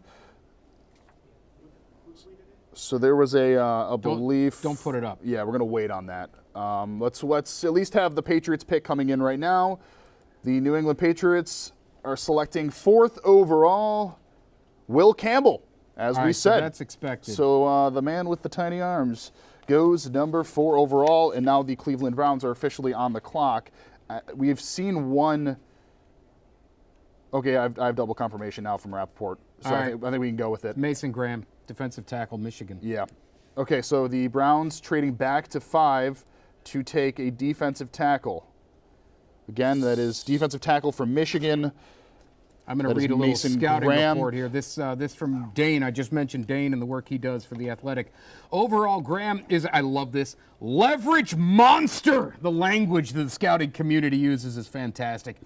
So there was a belief. Don't put it up. Yeah, we're going to wait on that. Let's at least have the Patriots pick coming in right now. The New England Patriots are selecting 4th overall, Will Campbell, as All we right, so said. that's expected. So the man with the tiny arms goes number 4 overall, and now the Cleveland Browns are officially on the clock. We've seen one. Okay, I have double confirmation now from Rappaport, so All I right. think we can go with it. Mason Graham, defensive tackle, Michigan. Yeah. Okay, so the Browns trading back to 5 to take a defensive tackle. Again, that is defensive tackle from Michigan. I'm going That to is read a little Mason scouting Graham. report here. This from Dane. I just mentioned Dane and the work he does for The Athletic. Overall, Graham is, I love this, leverage monster. The language that the scouting community uses is fantastic.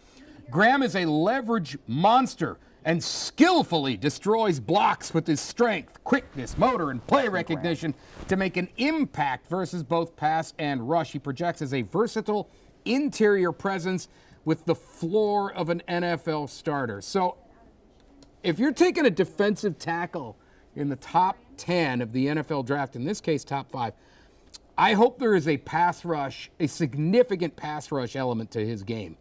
Graham is a leverage monster and skillfully destroys blocks with his strength, quickness, motor, and play recognition to make an impact versus both pass and rush. He projects as a versatile interior presence with the floor of an NFL starter. So if you're taking a defensive tackle in the top 10 of the NFL draft, in this case top 5, I hope there is a pass rush, a significant pass rush element to his game.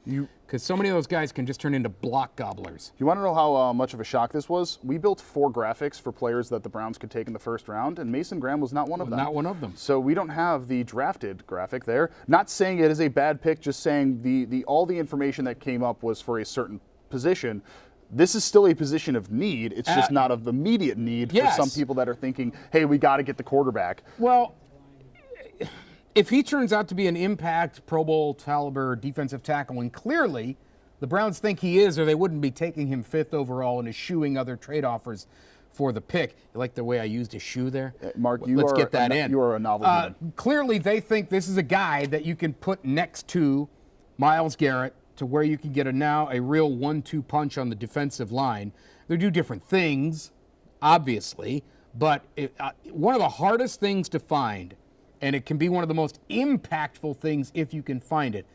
Because so many of those guys can just turn into block gobblers. You want to know how much of a shock this was? We built 4 graphics for players that the Browns could take in the first round, and Mason Graham was not one of them. Not one of them. So we don't have the drafted graphic there. Not saying it is a bad pick, just saying the all the information that came up was for a certain position. This is still a position of need. It's just not of immediate need yes. for some people that are thinking, hey, we got to get the quarterback. Well, if he turns out to be an impact Pro Bowl caliber defensive tackle, and clearly the Browns think he is, or they wouldn't be taking him 5th overall and eschewing other trade offers for the pick. You like the way I used eschew there? Mark, Let's get that in. You are a novel human. Clearly, they think this is a guy that you can put next to Myles Garrett to where you can get a real 1-2 punch on the defensive line. They do different things, obviously, but one of the hardest things to find, and it can be one of the most impactful things if you can find it,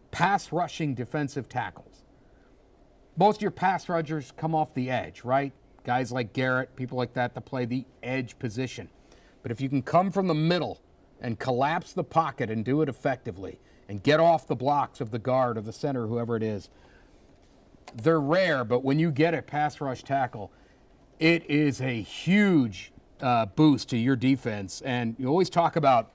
pass rushing defensive tackles. Most of your pass rushers come off the edge, right? Guys like Garrett, people like that play the edge position. But if you can come from the middle and collapse the pocket and do it effectively and get off the blocks of the guard or the center, whoever it is, they're rare, but when you get a pass rush tackle, it is a huge boost to your defense. And you always talk about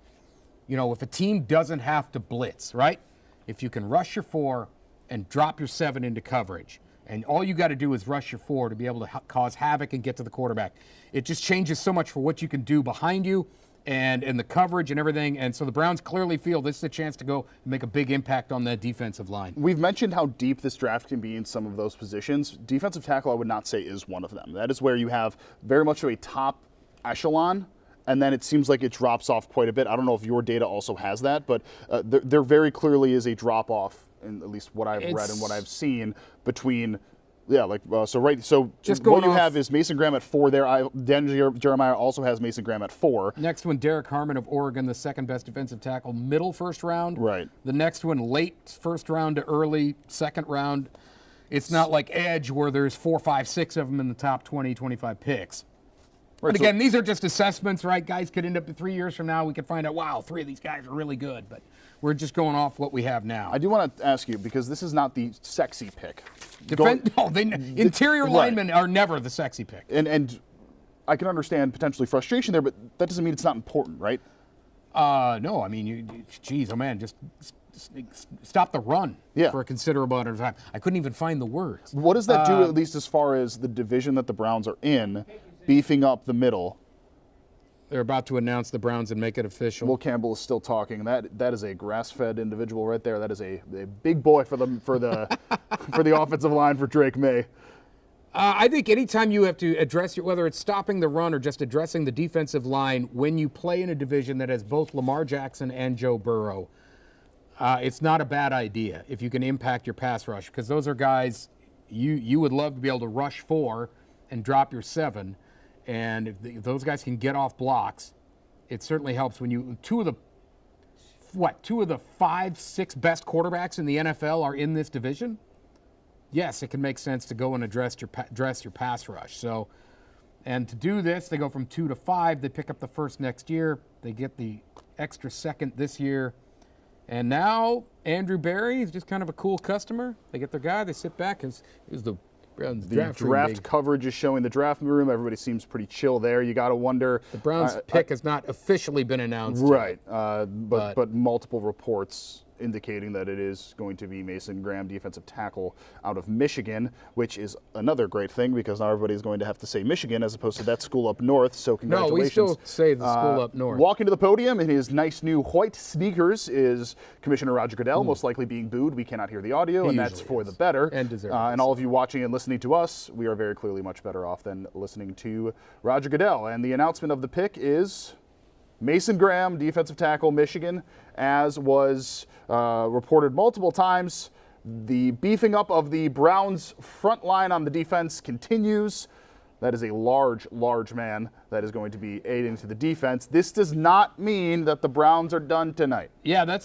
if a team doesn't have to blitz, right? If you can rush your 4 and drop your 7 into coverage, and all you got to do is rush your 4 to be able to cause havoc and get to the quarterback, it just changes so much for what you can do behind you and the coverage and everything. And so the Browns clearly feel this is a chance to go and make a big impact on that defensive line. We've mentioned how deep this draft can be in some of those positions. Defensive tackle, I would not say, is one of them. That is where you have very much of a top echelon, and then it seems like it drops off quite a bit. I don't know if your data also has that, but there very clearly is a drop-off, in at least what I've read and what I've seen, between... Yeah, just what you have is Mason Graham at 4 there. Dan Jeremiah also has Mason Graham at 4. Next one, Derek Harmon of Oregon, the second best defensive tackle, middle first round. Right. The next one, late first round to early second round. It's not like edge where there's 4, 5, 6 of them in the top 20, 25 picks. Right, and again, these are just assessments, right? Guys could end up 3 years from now, we could find out, wow, 3 of these guys are really good. But we're just going off what we have now. I do want to ask you, because this is not the sexy pick. Interior linemen are never the sexy pick. And I can understand potentially frustration there, but that doesn't mean it's not important, right? No, I mean, just stop the run for a considerable amount of time. I couldn't even find the words. What does that do, at least as far as the division that the Browns are in, beefing up the middle? They're about to announce the Browns and make it official. Will Campbell is still talking. That is a grass-fed individual right there. That is a big boy for the for the offensive line for Drake May. I think anytime you have to address whether it's stopping the run or just addressing the defensive line when you play in a division that has both Lamar Jackson and Joe Burrow, it's not a bad idea if you can impact your pass rush, because those are guys you would love to be able to rush 4 and drop your 7. And if those guys can get off blocks, it certainly helps when you two of the 5, 6 best quarterbacks in the NFL are in this division. Yes, it can make sense to go and address your pass rush. So, and to do this, they go from 2 to 5. They pick up the first next year. They get the extra second this year. And now Andrew Berry is just kind of a cool customer. They get their guy. They sit back and is the Browns draft coverage is showing the draft room. Everybody seems pretty chill there. You got to wonder. The Browns pick has not officially been announced. Right, but multiple reports indicating that it is going to be Mason Graham, defensive tackle out of Michigan, which is another great thing because now everybody's going to have to say Michigan as opposed to that school up north. So congratulations. No, we still say the school up north. Walking to the podium in his nice new white sneakers is Commissioner Roger Goodell, most likely being booed. We cannot hear the audio, and that's for the better. And deserved. And all of you watching and listening to us, we are very clearly much better off than listening to Roger Goodell. And the announcement of the pick is Mason Graham, defensive tackle, Michigan, as was reported multiple times. The beefing up of the Browns' front line on the defense continues. That is a large, large man that is going to be aiding to the defense. This does not mean that the Browns are done tonight. Yeah,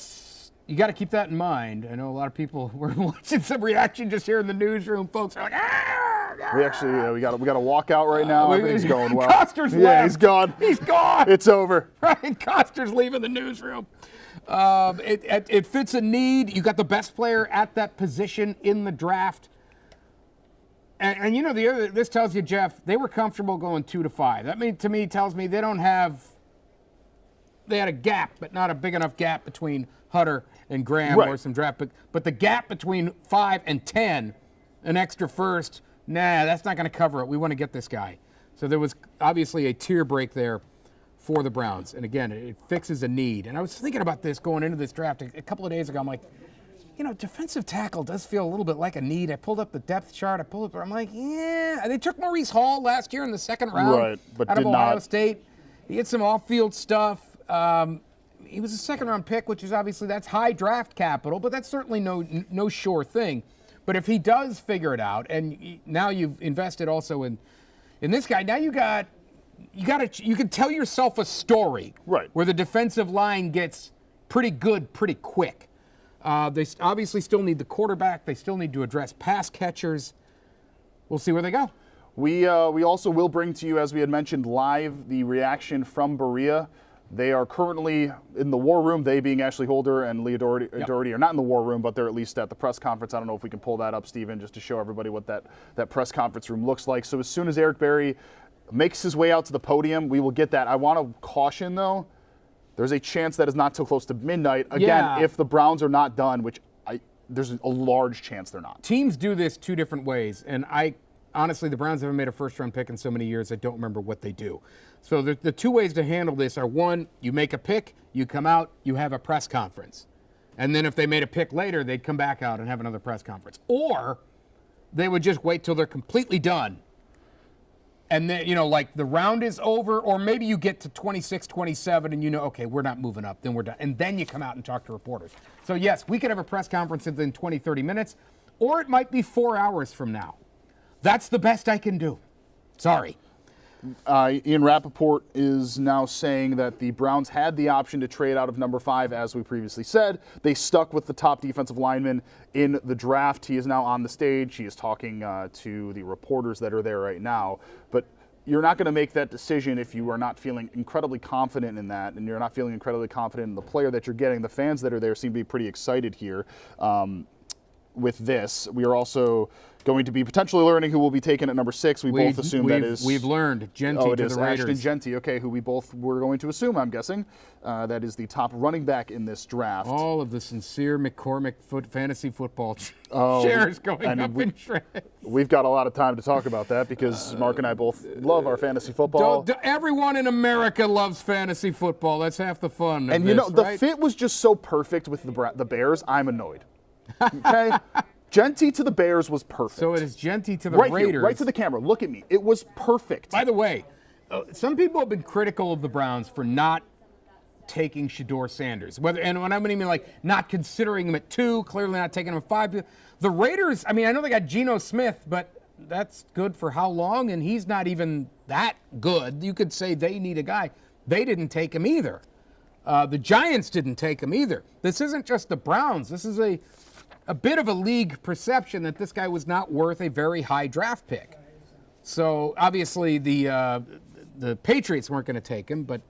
you got to keep that in mind. I know a lot of people were watching some reaction just here in the newsroom. Folks are like, we actually we got to walk out right now. Everything's going well. Coster's left. He's gone. He's gone. It's over. Right, Coster's leaving the newsroom. It fits a need. You got the best player at that position in the draft. And you know, this tells you, Jeff, they were comfortable going 2 to 5. That to me tells me they had a gap, but not a big enough gap between Hutter and Graham or some draft pick. But the gap between 5 and 10, an extra first, that's not going to cover it. We want to get this guy. So there was obviously a tier break there for the Browns. And again, it fixes a need. And I was thinking about this going into this draft a couple of days ago. I'm like, defensive tackle does feel a little bit like a need. I pulled up the depth chart. I'm like, yeah. They took Maurice Hall last year in the second round but out of Ohio State. He had some off-field stuff. He was a second-round pick, which is obviously that's high draft capital, but that's certainly no sure thing. But if he does figure it out, and now you've invested also in this guy, now you can tell yourself a story where the defensive line gets pretty good pretty quick. They obviously still need the quarterback. They still need to address pass catchers. We'll see where they go. We also will bring to you, as we had mentioned, live the reaction from Berea. They are currently in the war room, they being Ashley Holder and Leah Doherty are not in the war room, but they're at least at the press conference. I don't know if we can pull that up, Stephen, just to show everybody what that press conference room looks like. So as soon as Eric Berry makes his way out to the podium, we will get that. I want to caution, though, There's a chance that is not till close to midnight. Again, Yeah. if the Browns are not done, which there's a large chance they're not. Teams do this two different ways, and honestly, the Browns haven't made a first-round pick in so many years, I don't remember what they do. So the two ways to handle this are, one, you make a pick, you come out, you have a press conference. And then if they made a pick later, they'd come back out and have another press conference. Or they would just wait till they're completely done. And then, like the round is over, or maybe you get to 26, 27, and okay, we're not moving up, then we're done. And then you come out and talk to reporters. So yes, we could have a press conference in 20, 30 minutes, or it might be 4 hours from now. That's the best I can do. Sorry. Ian Rappaport is now saying that the Browns had the option to trade out of number 5, as we previously said. They stuck with the top defensive lineman in the draft. He is now on the stage. He is talking to the reporters that are there right now. But you're not going to make that decision if you are not feeling incredibly confident in that, and you're not feeling incredibly confident in the player that you're getting. The fans that are there seem to be pretty excited here with this. We are also going to be potentially learning who will be taken at number 6. We both assume that is... We've learned Genty to the Raiders. Ashton Genty, okay, who we both were going to assume, I'm guessing. That is the top running back in this draft. All of the sincere McCormick fantasy football shares going up in shreds. We've got a lot of time to talk about that because Mark and I both love our fantasy football. Everyone in America loves fantasy football. That's half the fun. And the fit was just so perfect with the Bears, I'm annoyed. Okay? Genty to the Bears was perfect. So it is Genty to the Raiders. Raiders. Here, right to the camera. Look at me. It was perfect. By the way, some people have been critical of the Browns for not taking Shedeur Sanders. And when I mean like not considering him at 2, clearly not taking him at 5. The Raiders, I know they got Geno Smith, but that's good for how long? And he's not even that good. You could say they need a guy. They didn't take him either. The Giants didn't take him either. This isn't just the Browns. This is a bit of a league perception that this guy was not worth a very high draft pick. So obviously the Patriots weren't going to take him, but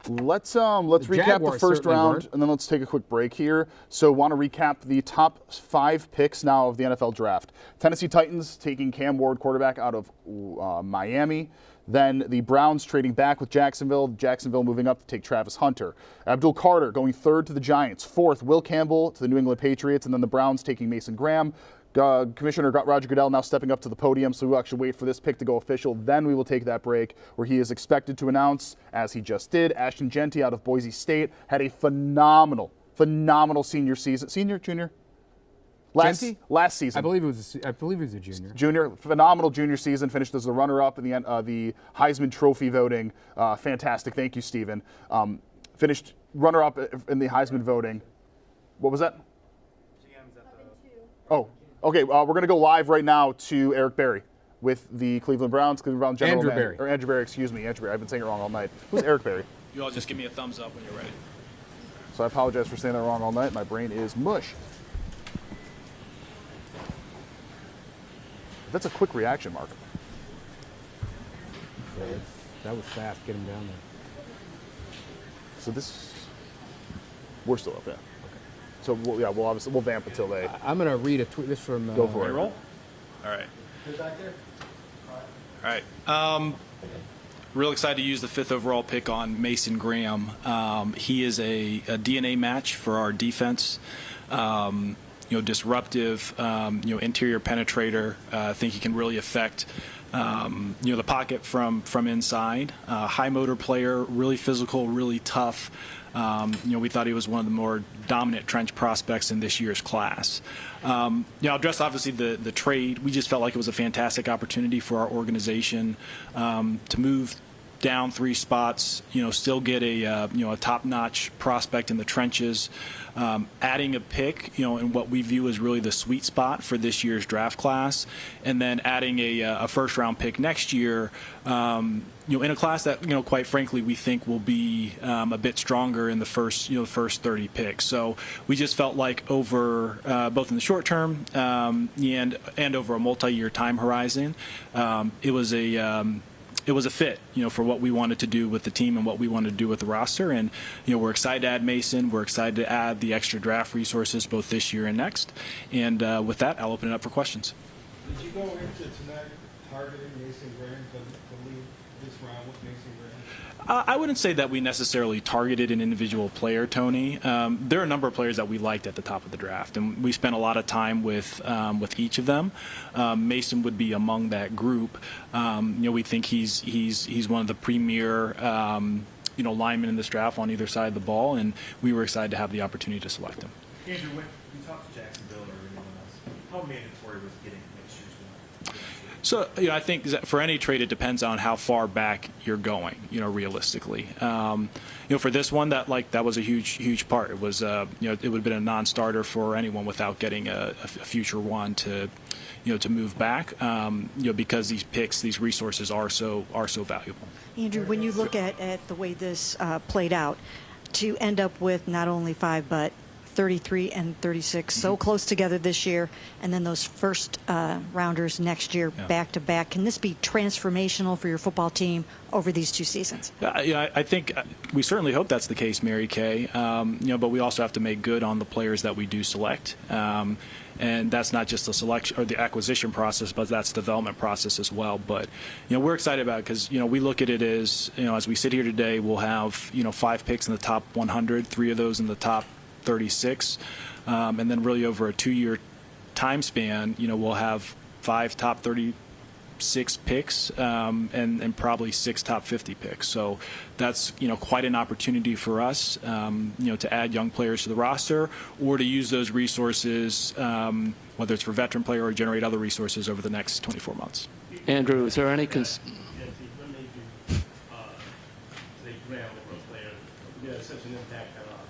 let's recap the first round and then let's take a quick break here. So want to recap the top 5 picks now of the NFL draft. Tennessee Titans taking Cam Ward, quarterback out of Miami. Then the Browns trading back with Jacksonville. Jacksonville moving up to take Travis Hunter. Abdul Carter going 3rd to the Giants. 4th, Will Campbell to the New England Patriots. And then the Browns taking Mason Graham. Commissioner Roger Goodell now stepping up to the podium, so we'll actually wait for this pick to go official. Then we will take that break where he is expected to announce, as he just did, Ashton Genty out of Boise State had a phenomenal senior season. Senior? Junior? Last season. I believe he was a junior. Junior, phenomenal junior season. Finished as the runner-up in the Heisman Trophy voting. Fantastic. Thank you, Stephen. Finished runner-up in the Heisman voting. What was that? Oh, okay. We're going to go live right now to Eric Berry with the Cleveland Browns general Andrew manager. Berry. Or Andrew Berry, excuse me. Andrew Berry. I've been saying it wrong all night. Who's Eric Berry? You all just give me a thumbs up when you're ready. So I apologize for saying that wrong all night. My brain is mush. That's a quick reaction, Mark. That was fast. Get him down there. So we're still up, yeah. Okay. So we'll vamp until they. I'm gonna read a tweet. This from. Go for it. Roll. All right. Who's back there? All right. Real excited to use the 5th overall pick on Mason Graham. He is a DNA match for our defense. Disruptive, interior penetrator. I think he can really affect, the pocket from inside. High motor player, really physical, really tough. We thought he was one of the more dominant trench prospects in this year's class. I'll address obviously the trade. We just felt like it was a fantastic opportunity for our organization to move down 3 spots, still get a top-notch prospect in the trenches, adding a pick, in what we view as really the sweet spot for this year's draft class, and then adding a first-round pick next year, in a class that, quite frankly, we think will be a bit stronger in the first 30 picks. So we just felt like over both in the short term and over a multi-year time horizon, it was a fit, for what we wanted to do with the team and what we wanted to do with the roster. And, we're excited to add Mason. We're excited to add the extra draft resources both this year and next. And with that, I'll open it up for questions. Did you go into tonight targeting Mason Graham to lead this round with Mason Graham? I wouldn't say that we necessarily targeted an individual player, Tony. There are a number of players that we liked at the top of the draft, and we spent a lot of time with each of them. Mason would be among that group. We think he's one of the premier linemen in this draft on either side of the ball, and we were excited to have the opportunity to select him. Andrew, when you talked to Jacksonville or anyone else, how mandatory was getting next year's one? So, I think that for any trade, it depends on how far back you're going, realistically. For this one, that was a huge part. It was, it would have been a non-starter for anyone without getting a future one to move back, because these picks, these resources are so valuable. Andrew, when you look at the way this played out, to end up with not only 5 but 33 and 36 so close together this year, and then those first rounders next year back to back. Can this be transformational for your football team over these 2 seasons? I think we certainly hope that's the case, Mary Kay. But we also have to make good on the players that we do select. And that's not just the selection or the acquisition process, but that's the development process as well. But we're excited about it because we look at it as as we sit here today, we'll have 5 picks in the top 100, 3 of those in the top 36, and then really over a 2-year time span, we'll have 5 top 36 picks and probably 6 top 50 picks. So that's quite an opportunity for us, to add young players to the roster or to use those resources, whether it's for veteran player or generate other resources over the next 24 months. Andrew, is there any What made you say grab over a player? You had such an impact on us.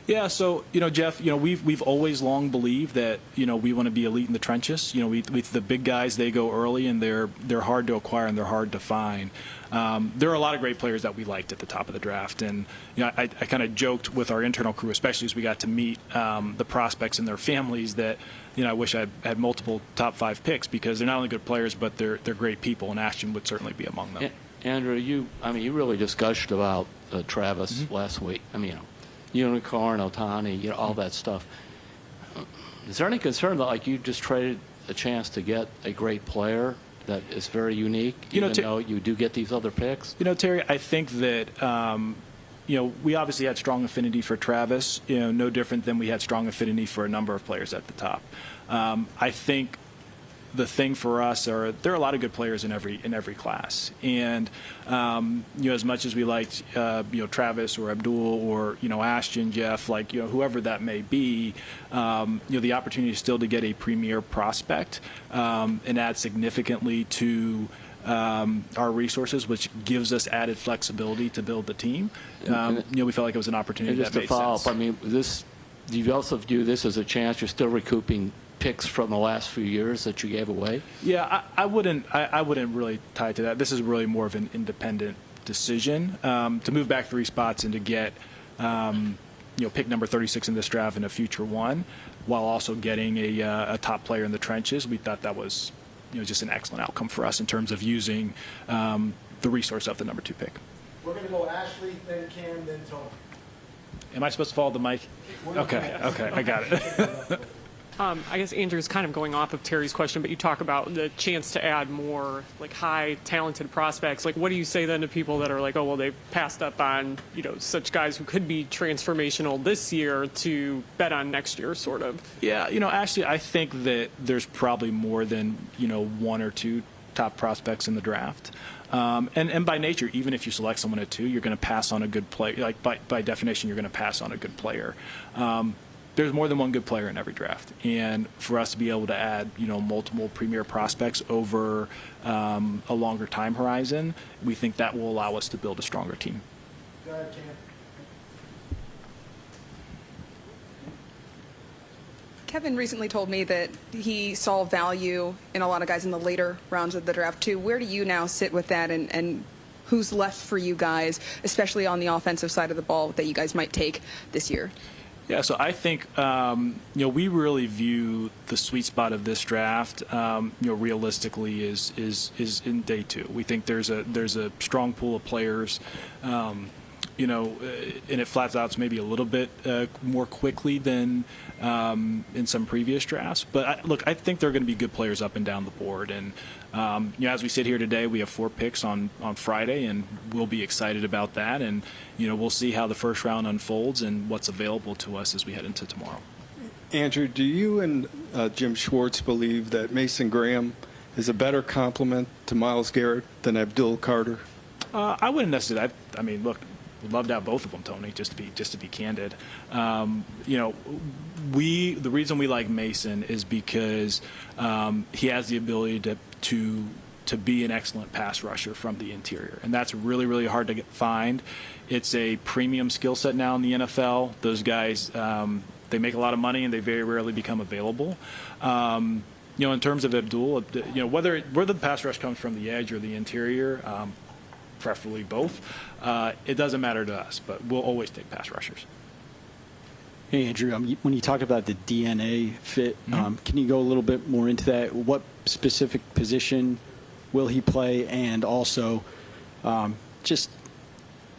Yeah, so Jeff, we've always long believed that we want to be elite in the trenches. The big guys, they go early and they're hard to acquire and they're hard to find. There are a lot of great players that we liked at the top of the draft, and I kind of joked with our internal crew, especially as we got to meet the prospects and their families, that I wish I had multiple top 5 picks because they're not only good players but they're great people, and Ashton would certainly be among them. Andrew, you really just gushed about Travis last week. Unicorn, Otani, all that stuff. Is there any concern that you just traded a chance to get a great player that is very unique, even though you do get these other picks? Terry, I think that we obviously had strong affinity for Travis. No different than we had strong affinity for a number of players at the top. I think the thing for us there are a lot of good players in every class, and as much as we liked Travis or Abdul or Ashton, Jeff, whoever that may be, the opportunity still to get a premier prospect and add significantly to our resources, which gives us added flexibility to build the team. We felt like it was an opportunity that made sense. Just to follow up, do you also view this as a chance you're still recouping picks from the last few years that you gave away? Yeah, I wouldn't really tie it to that. This is really more of an independent decision to move back 3 spots and to get pick number 36 in this draft and a future one, while also getting a top player in the trenches. We thought that was just an excellent outcome for us in terms of using the resource of the number 2 pick. We're going to go Ashley, then Cam, then Tony. Am I supposed to follow the mic? Okay, I got it. I guess Andrew's kind of going off of Terry's question, but you talk about the chance to add more high talented prospects. What do you say then to people that are oh, well, they passed up on, such guys who could be transformational this year to bet on next year, sort of? Yeah, actually, I think that there's probably more than, 1 or 2 top prospects in the draft. And by nature, even if you select someone at 2, you're going to pass on a good player. By definition, you're going to pass on a good player. There's more than one good player in every draft, and for us to be able to add multiple premier prospects over a longer time horizon, we think that will allow us to build a stronger team. Go ahead, Cam. Kevin recently told me that he saw value in a lot of guys in the later rounds of the draft too. Where do you now sit with that, and who's left for you guys, especially on the offensive side of the ball, that you guys might take this year? Yeah, so I think we really view the sweet spot of this draft, realistically, is in day 2. We think there's a strong pool of players and it flats out maybe a little bit more quickly than in some previous drafts. But look, I think there are going to be good players up and down the board. And as we sit here today, we have 4 picks on Friday, and we'll be excited about that. And we'll see how the first round unfolds and what's available to us as we head into tomorrow. Andrew, do you and Jim Schwartz believe that Mason Graham is a better complement to Myles Garrett than Abdul Carter? I wouldn't necessarily. I mean, look, we'd love to have both of them, Tony. Just to be candid, the reason we like Mason is because he has the ability to be an excellent pass rusher from the interior, and that's really, really hard to find. It's a premium skill set now in the NFL. Those guys, they make a lot of money, and they very rarely become available. In terms of Abdul, whether the pass rush comes from the edge or the interior, preferably both, it doesn't matter to us, but we'll always take pass rushers. Hey, Andrew, when you talked about the DNA fit, can you go a little bit more into that? What specific position will he play? And also, just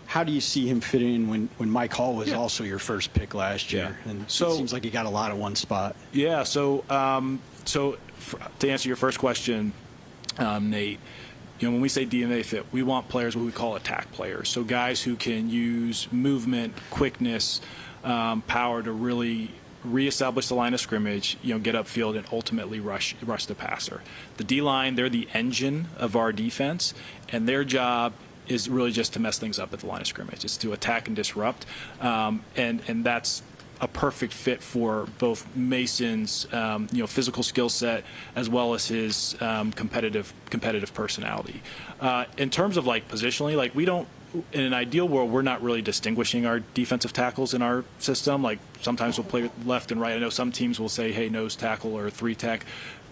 how do you see him fit in when Mike Hall was also your first pick last year? And so, it seems like he got a lot of one spot. Yeah, so to answer your first question, Nate, when we say DNA fit, we want players what we call attack players. So guys who can use movement, quickness, power to really reestablish the line of scrimmage, get upfield and ultimately rush the passer. The D-line, they're the engine of our defense, and their job is really just to mess things up at the line of scrimmage. It's to attack and disrupt, and that's a perfect fit for both Mason's physical skill set as well as his competitive personality. In terms of positionally, we don't. In an ideal world, we're not really distinguishing our defensive tackles in our system. Sometimes we'll play left and right. I know some teams will say, hey, nose tackle or 3-tech.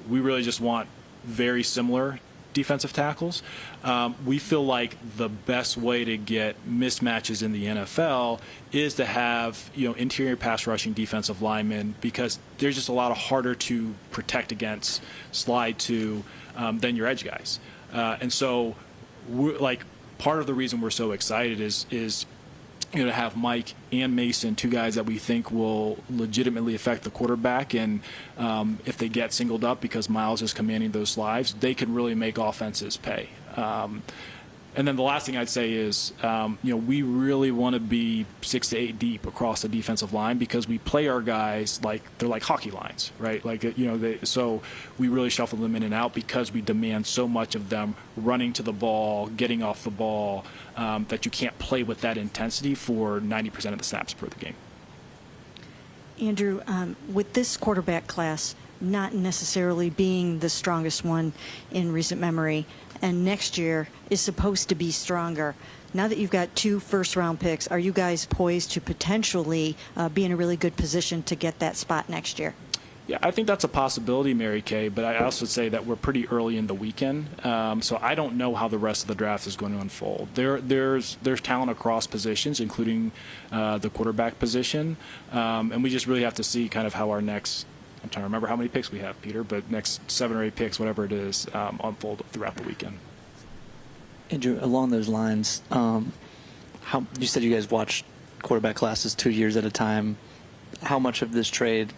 We really just want very similar defensive tackles. We feel like the best way to get mismatches in the NFL is to have interior pass rushing defensive linemen, because they're just a lot harder to protect against, slide to, than your edge guys. And so we're part of the reason we're so excited is to have Mike and Mason, 2 guys that we think will legitimately affect the quarterback, and if they get singled up because Myles is commanding those slides, they can really make offenses pay. And then the last thing I'd say is, we really want to be 6 to 8 deep across the defensive line, because we play our guys like they're like hockey lines, right? So we really shuffle them in and out because we demand so much of them running to the ball, getting off the ball, that you can't play with that intensity for 90% of the snaps per the game. Andrew, with this quarterback class not necessarily being the strongest one in recent memory, and next year is supposed to be stronger, now that you've got 2 first-round picks, are you guys poised to potentially be in a really good position to get that spot next year? Yeah, I think that's a possibility, Mary Kay, but I also say that we're pretty early in the weekend, so I don't know how the rest of the draft is going to unfold. There's talent across positions, including the quarterback position, and we just really have to see kind of how our next, I'm trying to remember how many picks we have, Peter, but next 7 or 8 picks, whatever it is, unfold throughout the weekend. Andrew, along those lines, you said you guys watched quarterback classes 2 years at a time. How much of this trade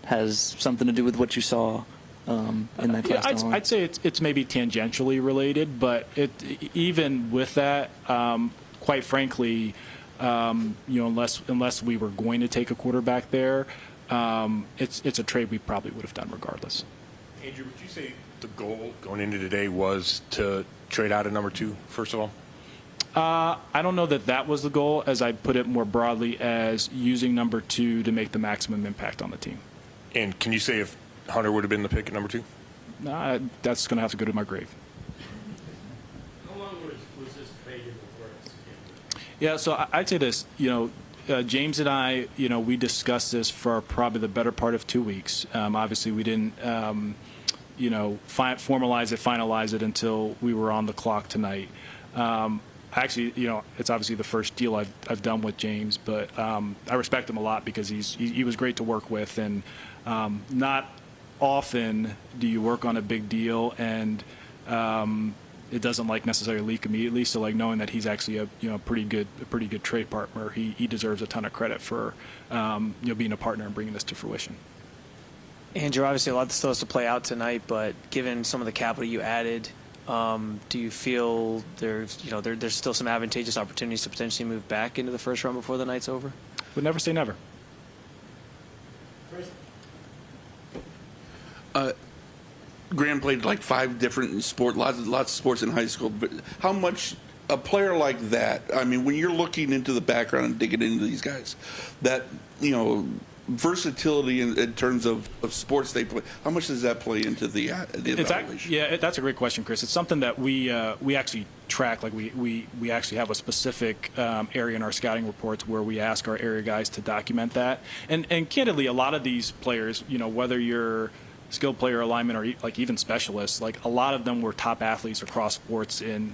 has something to do with what you saw in that class? I'd say it's maybe tangentially related, but even with that, quite frankly, unless we were going to take a quarterback there, it's a trade we probably would have done regardless. Andrew, would you say the goal going into today was to trade out a number 2, first of all? I don't know that was the goal, as I put it more broadly as using number 2 to make the maximum impact on the team. And can you say if Hunter would have been the pick at number 2? That's going to have to go to my grave. How long was this debated before this? Yeah, so I'd say this, James and I, we discussed this for probably the better part of 2 weeks. Obviously, we didn't, finalize it until we were on the clock tonight. Actually, it's obviously the first deal I've done with James, but I respect him a lot because he was great to work with, and not often do you work on a big deal and it doesn't like necessarily leak immediately. So like knowing that he's actually a pretty good trade partner, he deserves a ton of credit for being a partner and bringing this to fruition. Andrew, obviously a lot still has to play out tonight, but given some of the capital you added, do you feel there's still some advantageous opportunities to potentially move back into the first round before the night's over? Would never say never. Graham played like 5 different sports, lots of sports in high school. But how much a player like that? I mean, when you're looking into the background and digging into these guys, that versatility in terms of sports they play. How much does that play into the evaluation? That's a great question, Chris. It's something that we actually track. Like we actually have a specific area in our scouting reports where we ask our area guys to document that. And candidly, a lot of these players, whether you're skilled player, alignment, or like even specialists, like a lot of them were top athletes across sports in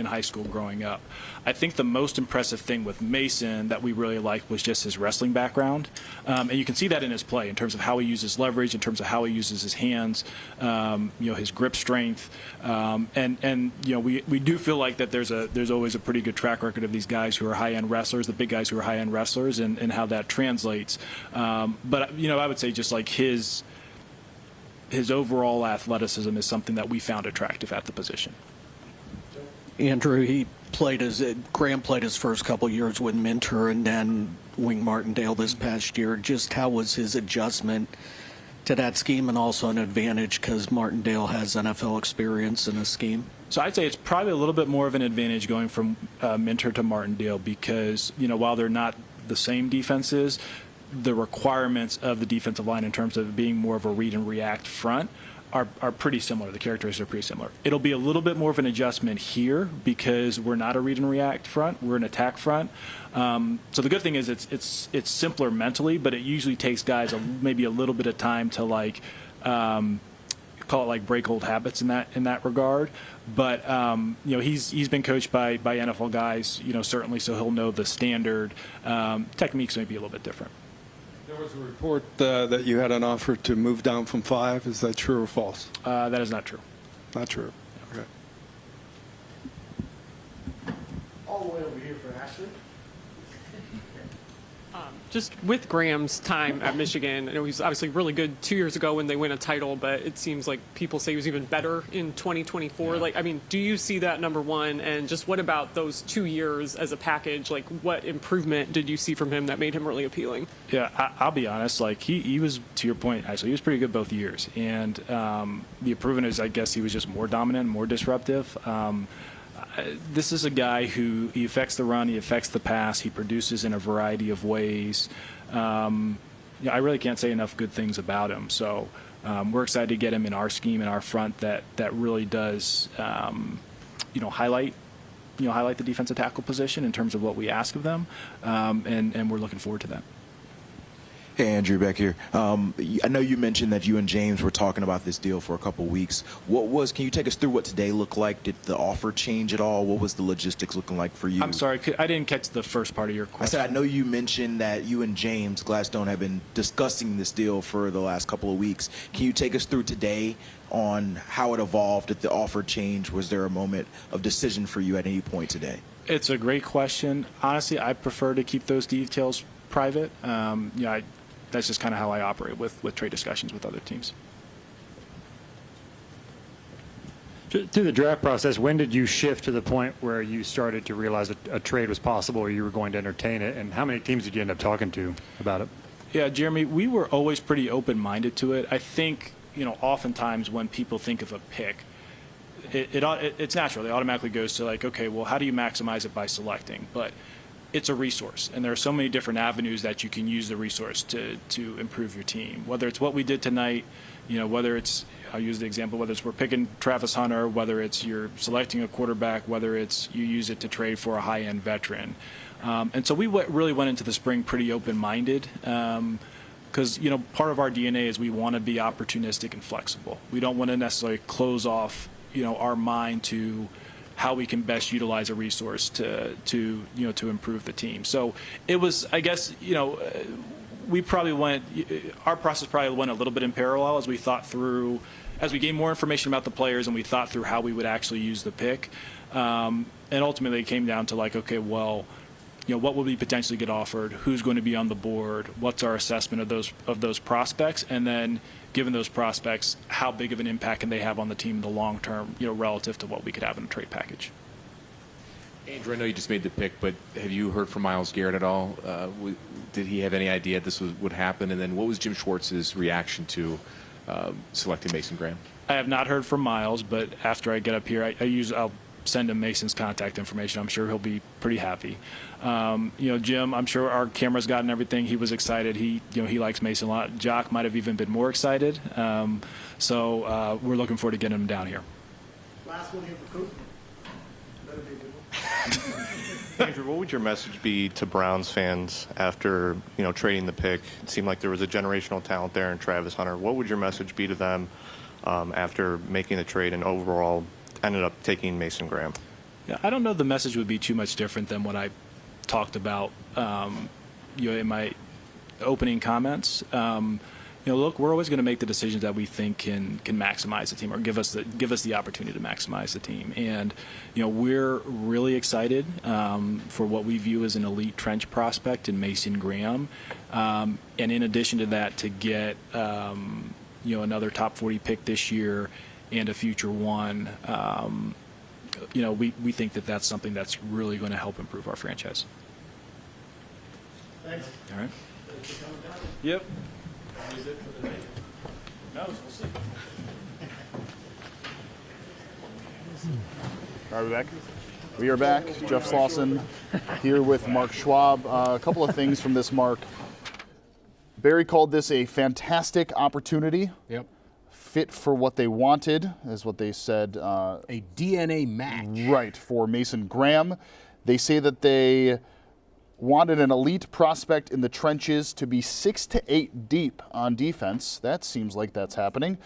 high school growing up. I think the most impressive thing with Mason that we really liked was just his wrestling background, and you can see that in his play in terms of how he uses leverage, in terms of how he uses his hands, his grip strength, and we do feel like that there's always a pretty good track record of these guys who are high-end wrestlers, the big guys who are high-end wrestlers, and how that translates. But I would say just like his overall athleticism is something that we found attractive at the position. Andrew, Graham played his first couple years with Minter and then Wing Martindale this past year. Just how was his adjustment to that scheme, and also an advantage because Martindale has NFL experience in a scheme? So I'd say it's probably a little bit more of an advantage going from Minter to Martindale because, while they're not the same defenses, the requirements of the defensive line in terms of being more of a read and react front are pretty similar. The characteristics are pretty similar. It'll be a little bit more of an adjustment here because we're not a read and react front. We're an attack front. So the good thing is it's simpler mentally, but it usually takes guys maybe a little bit of time to call it like break old habits in that regard. But he's been coached by NFL guys, certainly, so he'll know the standard. Techniques may be a little bit different. There was a report that you had an offer to move down from 5. Is that true or false? That is not true. Not true. Okay. All the way over here for Ashley. Just with Graham's time at Michigan, he was obviously really good 2 years ago when they win a title, but it seems like people say he was even better in 2024. Yeah. Do you see that, number one? And just what about those 2 years as a package? What improvement did you see from him that made him really appealing? Yeah, I'll be honest. He was, to your point, actually, he was pretty good both years. And the improvement is, I guess, he was just more dominant, more disruptive. This is a guy who he affects the run, he affects the pass, he produces in a variety of ways. I really can't say enough good things about him. So we're excited to get him in our scheme, in our front that really does, highlight the defensive tackle position in terms of what we ask of them, and we're looking forward to that. Hey, Andrew, back here. I know you mentioned that you and James were talking about this deal for a couple weeks. Can you take us through what today looked like? Did the offer change at all? What was the logistics looking like for you? I'm sorry, I didn't catch the first part of your question. I said I know you mentioned that you and James Gladstone have been discussing this deal for the last couple of weeks. Can you take us through today on how it evolved? Did the offer change? Was there a moment of decision for you at any point today? It's a great question. Honestly, I prefer to keep those details private. That's just kind of how I operate with trade discussions with other teams. Through the draft process, when did you shift to the point where you started to realize that a trade was possible or you were going to entertain it? And how many teams did you end up talking to about it? Yeah, Jeremy, we were always pretty open-minded to it. I think, oftentimes when people think of a pick, it's natural. It automatically goes to okay, well, how do you maximize it by selecting? But it's a resource, and there are so many different avenues that you can use the resource to improve your team. Whether it's what we did tonight, whether it's, I'll use the example, whether it's we're picking Travis Hunter, whether it's you're selecting a quarterback, whether it's you use it to trade for a high-end veteran. And so we really went into the spring pretty open-minded because, part of our DNA is we want to be opportunistic and flexible. We don't want to necessarily close off, our mind to how we can best utilize a resource to improve the team. So it was, I guess, our process probably went a little bit in parallel as we thought through, as we gained more information about the players and we thought through how we would actually use the pick, and ultimately it came down to like, okay, well, what would we potentially get offered? Who's going to be on the board? What's our assessment of those prospects? And then, given those prospects, how big of an impact can they have on the team in the long term? Relative to what we could have in a trade package. Andrew, I know you just made the pick, but have you heard from Myles Garrett at all? Did he have any idea this would happen? And then, what was Jim Schwartz's reaction to selecting Mason Graham? I have not heard from Myles, but after I get up here, I'll send him Mason's contact information. I'm sure he'll be pretty happy. Jim, I'm sure our camera's gotten everything. He was excited. He likes Mason a lot. Jock might have even been more excited. So we're looking forward to getting him down here. Last one here for Coop. Better be a good one. Andrew, what would your message be to Browns fans after trading the pick? It seemed like there was a generational talent there in Travis Hunter. What would your message be to them after making the trade and overall ended up taking Mason Graham? Yeah, I don't know the message would be too much different than what I talked about in my opening comments. Look, we're always going to make the decisions that we think can maximize the team or give us the opportunity to maximize the team. And we're really excited for what we view as an elite trench prospect in Mason Graham. And in addition to that, to get another top 40 pick this year and a future one. We think that that's something that's really going to help improve our franchise. Thanks. All right. Yep. Is it for the night? No, we'll see. Are we back? We are back. Jeff Slauson here with Mark Schwab. A couple of things from this, Mark. Barry called this a fantastic opportunity. Yep. Fit for what they wanted, is what they said. A DNA match. Right, for Mason Graham. They say that they wanted an elite prospect in the trenches to be 6 to 8 deep on defense. That seems like that's happening.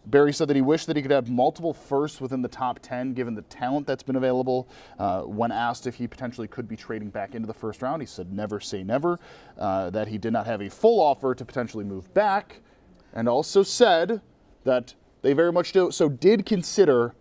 Barry said that he wished that he could have multiple firsts within the top 10, given the talent that's been available. When asked if he potentially could be trading back into the first round, he said never say never, that he did not have a full offer to potentially move back, and also said that they very much did consider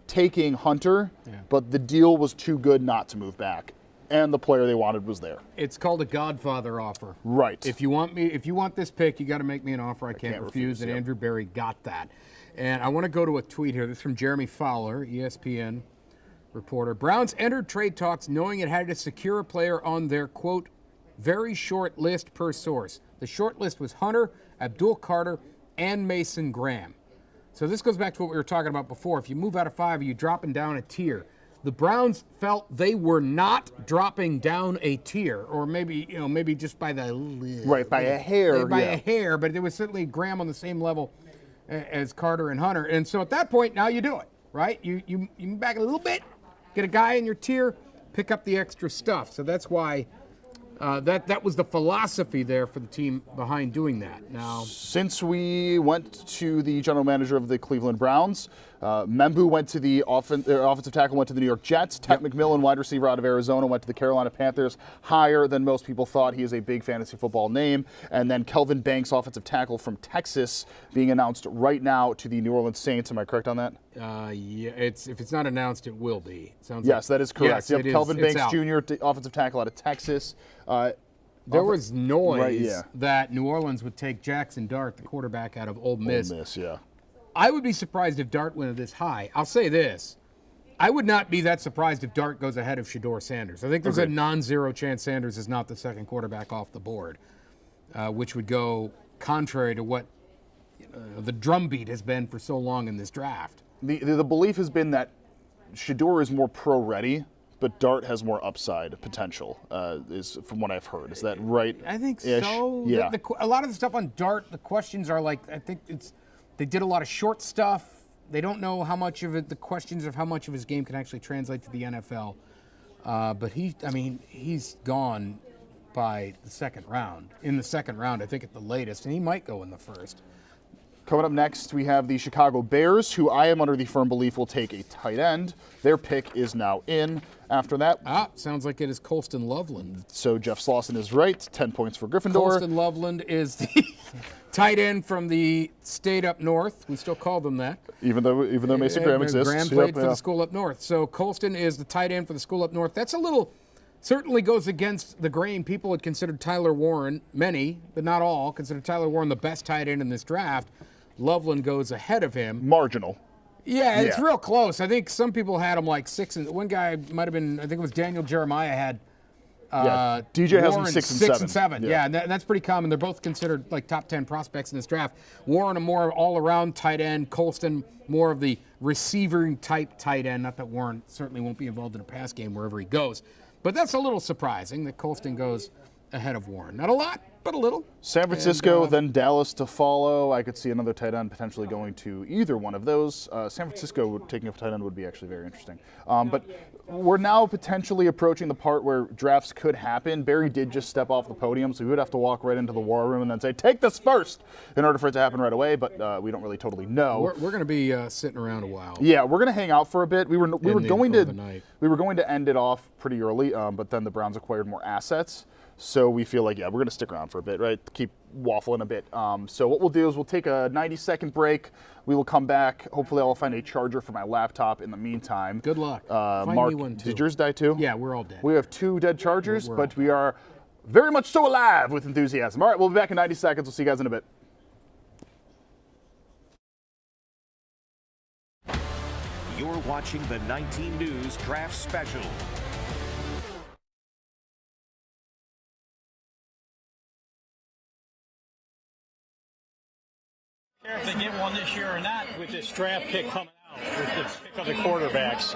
taking Hunter, but the deal was too good not to move back, and the player they wanted was there. It's called a Godfather offer. Right. If you want this pick, you got to make me an offer I can't refuse, and yep. Andrew Barry got that. And I want to go to a tweet here. This is from Jeremy Fowler, ESPN reporter. Browns entered trade talks knowing it had to secure a player on their, quote, very short list per source. The short list was Hunter, Abdul Carter, and Mason Graham. So this goes back to what we were talking about before. If you move out of 5, you're dropping down a tier. The Browns felt they were not dropping down a tier, or maybe just by the by a hair, a hair. But there was certainly Graham on the same level as Carter and Hunter, and so at that point, now you do it, right? You move back a little bit, get a guy in your tier, pick up the extra stuff. So that's why. That was the philosophy there for the team behind doing that. Now, since we went to the general manager of the Cleveland Browns, Membu went to the offensive tackle, went to the New York Jets. Ted McMillan, wide receiver out of Arizona, went to the Carolina Panthers. Higher than most people thought. He is a big fantasy football name. And then Kelvin Banks, offensive tackle from Texas, being announced right now to the New Orleans Saints. Am I correct on that? Yeah. If it's not announced, it will be. Sounds yes, that is correct. Yes, Kelvin Banks Jr., offensive tackle out of Texas. There was noise that New Orleans would take Jackson Dart, the quarterback out of Ole Miss. Ole Miss, yeah. I would be surprised if Dart went this high. I'll say this. I would not be that surprised if Dart goes ahead of Shedeur Sanders. I think there's a non-zero chance Sanders is not the second quarterback off the board, which would go contrary to what the drumbeat has been for so long in this draft. The belief has been that Shedeur is more pro-ready, but Dart has more upside potential, is from what I've heard. Is that right? I think so. Yeah. A lot of the stuff on Dart, the questions are like, I think they did a lot of short stuff. They don't know how much of it, the questions of how much of his game can actually translate to the NFL. But he's gone by the second round. In the second round, I think at the latest, and he might go in the first. Coming up next, we have the Chicago Bears, who I am under the firm belief will take a tight end. Their pick is now in. After that, sounds like it is Colston Loveland. So Jeff Slauson is right. 10 points for Gryffindor. Colston Loveland is the tight end from the state up north. We still call them that. Even though Mason Graham exists. Graham played for the school up north. So Colston is the tight end for the school up north. That's a little, certainly goes against the grain. People had considered Tyler Warren, many, but not all, considered Tyler Warren the best tight end in this draft. Loveland goes ahead of him. Marginal. Yeah, it's real close. I think some people had him like 6, and one guy might have been, I think it was Daniel Jeremiah had DJ has him Warren 6 and 6 and 7. 7. Yeah, and that's pretty common. They're both considered like top 10 prospects in this draft. Warren, a more all-around tight end. Colston, more of the receiving type tight end. Not that Warren certainly won't be involved in a pass game wherever he goes. But that's a little surprising that Colston goes ahead of Warren. Not a lot, but a little. San Francisco, then Dallas to follow. I could see another tight end potentially going to either one of those. San Francisco taking a tight end would be actually very interesting. But we're now potentially approaching the part where drafts could happen. Barry did just step off the podium, so we would have to walk right into the war room and then say, take this first, in order for it to happen right away, but we don't really totally know. We're going to be sitting around a while. Yeah, we're going to hang out for a bit. We were going night. to end it off pretty early, but then the Browns acquired more assets. So we feel like, we're going to stick around for a bit, right? Keep waffling a bit. So what we'll do is we'll take a 90-second break. We will come back. Hopefully I'll find a charger for my laptop in the meantime. Good luck. Find Mark, me one, too. did yours die too? Yeah, we're all dead. We have 2 dead chargers, We're but we are very much so alive with enthusiasm. All right, we'll be back in 90 seconds. We'll see you guys in a bit. You're watching the 19 News Draft Special. Care if they get one this year or not with this draft pick coming out, with the pick of the quarterbacks.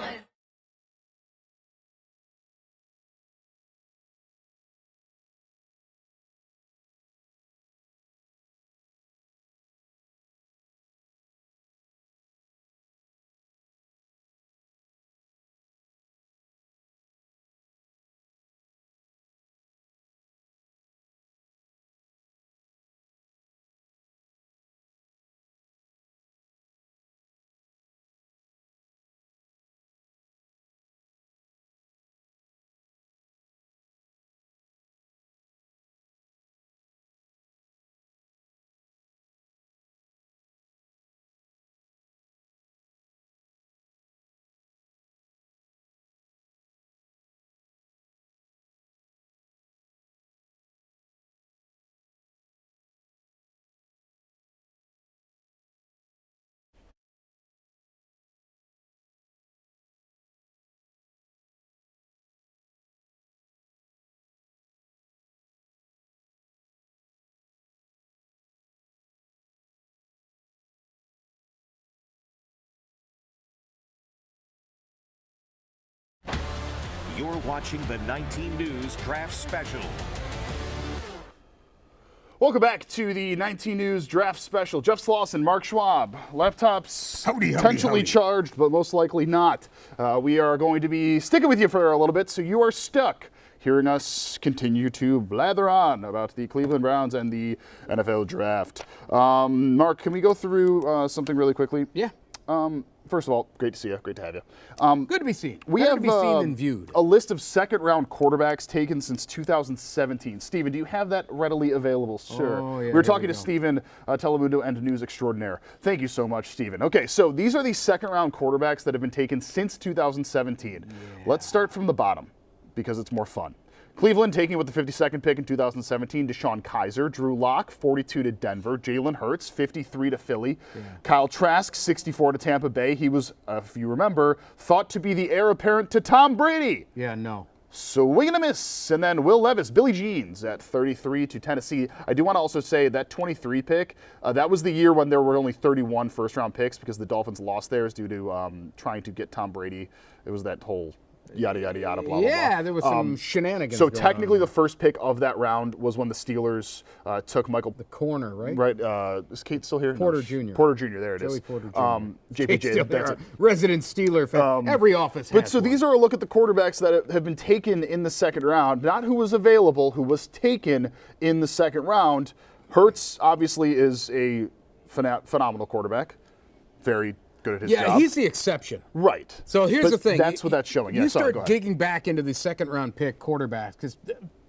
You're watching the 19 News Draft Special. Welcome back to the 19 News Draft Special. Jeff Slauson, Mark Schwab. Laptops potentially charged, but most likely not. We are going to be sticking with you for a little bit, so you are stuck hearing us continue to blather on about the Cleveland Browns and the NFL Draft. Mark, can we go through something really quickly? Yeah. First of all, great to see you. Great to have you. Good to be seen. We Better have to be seen than viewed. a list of second-round quarterbacks taken since 2017. Steven, do you have that readily available, sir? Oh, yeah, we were here talking we to go. Steven, Telemundo and News Extraordinaire. Thank you so much, Steven. Okay, so these are the second-round quarterbacks that have been taken since 2017. Let's start from the bottom because it's more fun. Cleveland taking with the 52nd pick in 2017, Deshaun Kaiser, Drew Lock, 42 to Denver, Jalen Hurts, 53 to Philly, Kyle Trask, 64 to Tampa Bay. He was, if you remember, thought to be the heir apparent to Tom Brady. Yeah, no. Swing and a miss. And then Will Levis, Billy Jeans at 33 to Tennessee. I do want to also say that 23 pick, that was the year when there were only 31 first-round picks because the Dolphins lost theirs due to trying to get Tom Brady. It was that whole yada, yada, yada, blah, blah, blah. Yeah, there was some shenanigans So going technically on. the first pick of that round was when the Steelers took Michael. The corner, right? Right. Is Kate still here? Porter No, Jr. Porter Jr., there it is. Joey Porter Jr. JPJ, that's it. Resident Steeler fan. Every office has But so one. these are a look at the quarterbacks that have been taken in the second round, not who was available, who was taken in the second round. Hurts obviously is a phenomenal quarterback, very good at his Yeah, job. he's the exception. Right. So here's But the thing. that's what that's showing. Yeah, You sorry, go start ahead. digging back into the second-round pick quarterbacks because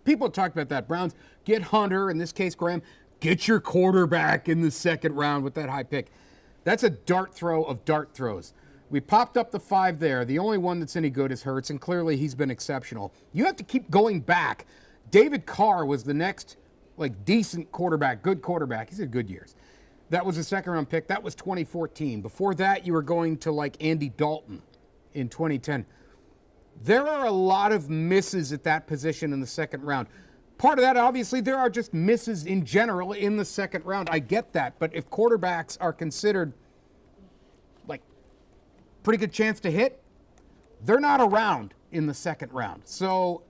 people talk about that. Browns get Hunter, in this case Graham, get your quarterback in the second round with that high pick. That's a dart throw of dart throws. We popped up the 5 there. The only one that's any good is Hurts, and clearly he's been exceptional. You have to keep going back. David Carr was the next decent quarterback, good quarterback. He's had good years. That was a second-round pick. That was 2014. Before that, you were going to Andy Dalton in 2010. There are a lot of misses at that position in the second round. Part of that, obviously, there are just misses in general in the second round. I get that. But if quarterbacks are considered pretty good chance to hit, they're not around in the second round. So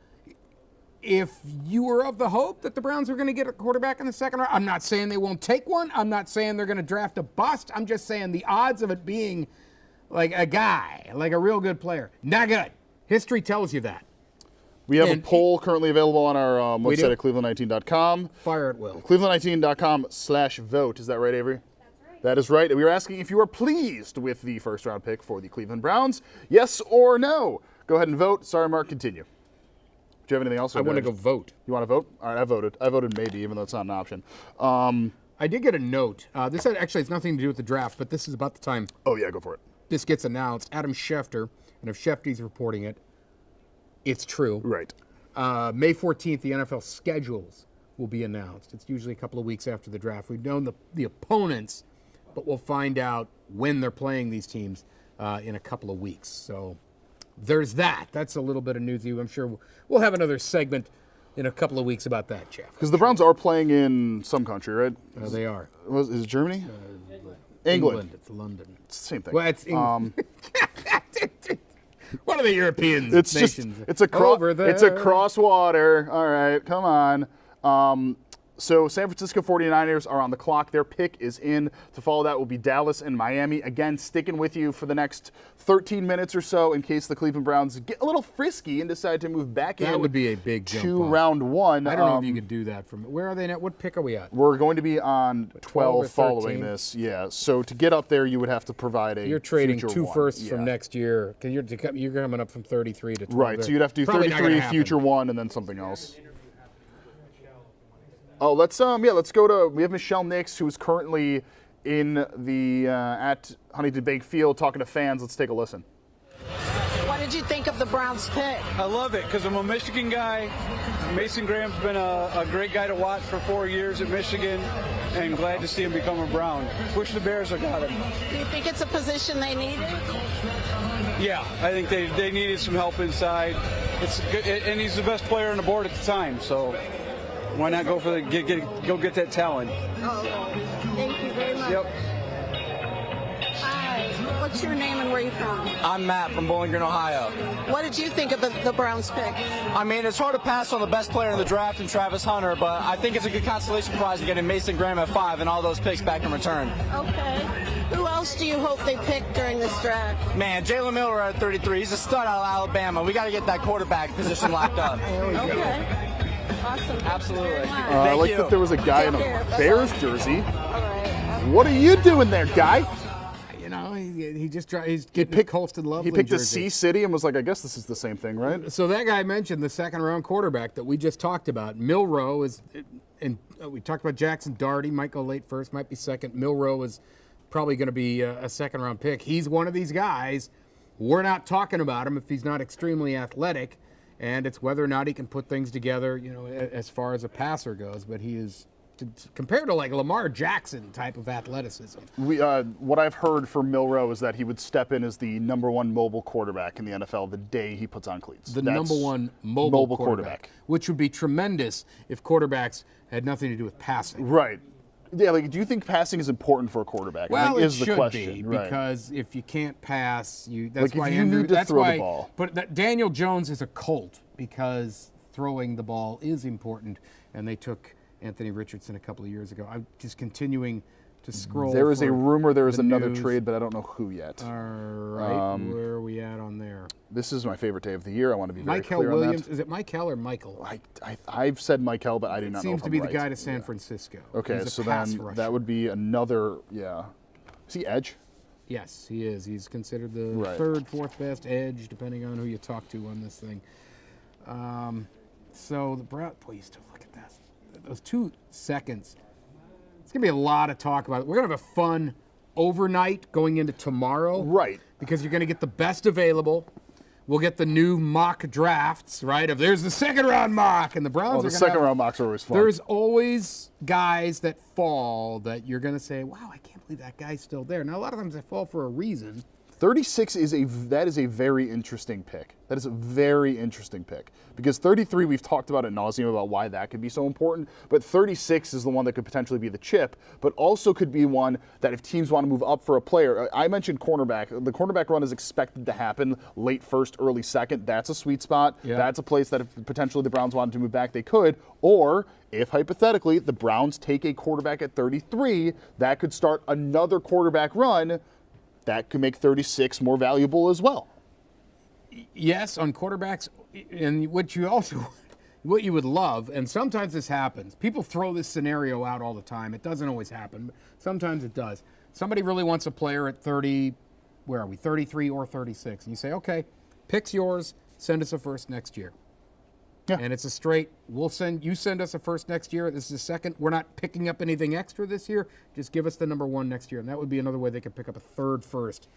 if you were of the hope that the Browns were going to get a quarterback in the second round, I'm not saying they won't take one. I'm not saying they're going to draft a bust. I'm just saying the odds of it being a guy, a real good player, not good. History tells you that. We have a poll currently available on our website at cleveland19.com. Fire at will. Cleveland19.com/vote. Is that right, Avery? That is right. We were asking if you are pleased with the first-round pick for the Cleveland Browns. Yes or no? Go ahead and vote. Sorry, Mark, continue. Do you have anything else? I want to go vote. You want to vote? All right, I voted. I voted maybe, even though it's not an option. I did get a note. This actually has nothing to do with the draft, but this is about the time. Oh, yeah, go for it. This gets announced. Adam Schefter, and if Schefter's reporting it, it's true. Right. May 14th, the NFL schedules will be announced. It's usually a couple of weeks after the draft. We've known the opponents, but we'll find out when they're playing these teams in a couple of weeks. So there's that. That's a little bit of news. I'm sure we'll have another segment in a couple of weeks about that, Jeff. Because the Browns are playing in some country, right? They are. Is it Germany? England. It's London. It's the same thing. Well, it's England. One of the European nations. It's a crosswater. All right, come on. So San Francisco 49ers are on the clock. Their pick is in. To follow that will be Dallas and Miami. Again, sticking with you for the next 13 minutes or so in case the Cleveland Browns get a little frisky and decide to move back in. That would be a big jump to off. round one. I don't know if you could do that. Where are they now? What pick are we at? We're going to be on 12 following 13? this. Yeah. So to get up there, you would have to provide a You're trading future 2 one. firsts from next year. Because you're coming up from 33 to 12. Right. So you'd have to do Probably not 33, gonna future one, and then something else. Oh, let's go to, we have Michelle Nix, who is currently in the at Huntington Bank Field talking to fans. Let's take a listen. What did you think of the Browns pick? I love it because I'm a Michigan guy. Mason Graham's been a great guy to watch for 4 years at Michigan, and glad to see him become a Brown. Wish the Bears had got him. Do you think it's a position they needed? Yeah, I think they needed some help inside. It's good, and he's the best player on the board at the time, so why not go for go get that talent? Oh, thank you very much. Yep. Hi, what's your name and where are you from? I'm Matt from Bowling Green, Ohio. What did you think of the Browns pick? I mean, it's hard to pass on the best player in the draft in Travis Hunter, but I think it's a good consolation prize to getting Mason Graham at 5 and all those picks back in return. Okay. Who else do you hope they pick during this draft? Man, Jalen Miller at 33. He's a stud out of Alabama. We got to get that quarterback position locked up. Okay. Awesome. Absolutely. I like that there was a guy in a Bears jersey. All right. What are you doing there, guy? You know, he's getting his Colston Lovely He picked a jersey. C City and was like, I guess this is the same thing, right? So that guy mentioned the second-round quarterback that we just talked about. Milroe is, and we talked about Jackson Daugherty, might go late first, might be second. Milroe is probably going to be a second-round pick. He's one of these guys. We're not talking about him if he's not extremely athletic, and it's whether or not he can put things together, you know, as far as a passer goes. But he is, compared to like Lamar Jackson type of athleticism. What I've heard from Milroe is that he would step in as the number one mobile quarterback in the NFL the day he puts on cleats. The number one mobile quarterback, which would be tremendous if quarterbacks had nothing to do with passing. Right. Yeah, like, do you think passing is important for a quarterback? Well, is it the should question. be, right. because if you can't pass, that's Like, if why you Andrew. need to That's throw the why. ball. But Daniel Jones is a colt because throwing the ball is important, and they took Anthony Richardson a couple of years ago. I'm just continuing to scroll. There is a rumor there is another news. trade, but I don't know who yet. All right, where are we at on there? This is my favorite day of the year. I want to be very Michael clear Williams. on that. Is it Michael or Michael? I've said Michael, but I do It not know seems if to I'm be right. the guy to San Francisco. Okay, He's a so pass then rusher. that would be another, Is he edge? Yes, he is. He's considered the Right. third, fourth best edge, depending on who you talk to on this thing. So the Browns, boy, you still look at that. Those 2 seconds. It's going to be a lot of talk about it. We're going to have a fun overnight going into tomorrow. Right. Because you're going to get the best available. We'll get the new mock drafts, right? If there's the second round mock, and the Browns Oh, are the gonna second have- round mocks are always fun. There's always guys that fall that you're going to say, wow, I can't believe that guy's still there. Now, a lot of times they fall for a reason. 36 is a very interesting pick. That is a very interesting pick because 33 we've talked about ad nauseum about why that could be so important, but 36 is the one that could potentially be the chip, but also could be one that if teams want to move up for a player. I mentioned cornerback. The cornerback run is expected to happen late first, early second. That's a sweet spot. Yeah. That's a place that if potentially the Browns wanted to move back, they could. Or if hypothetically the Browns take a quarterback at 33, that could start another quarterback run. That could make 36 more valuable as well. Yes, on quarterbacks, and what you would love, and sometimes this happens. People throw this scenario out all the time. It doesn't always happen, but sometimes it does. Somebody really wants a player at 30, where are we, 33 or 36, and you say, okay, pick's yours, send us a first next year. Yeah. And it's a straight, send us a first next year, this is a second, we're not picking up anything extra this year, just give us the number 1 next year. And that would be another way they could pick up a third first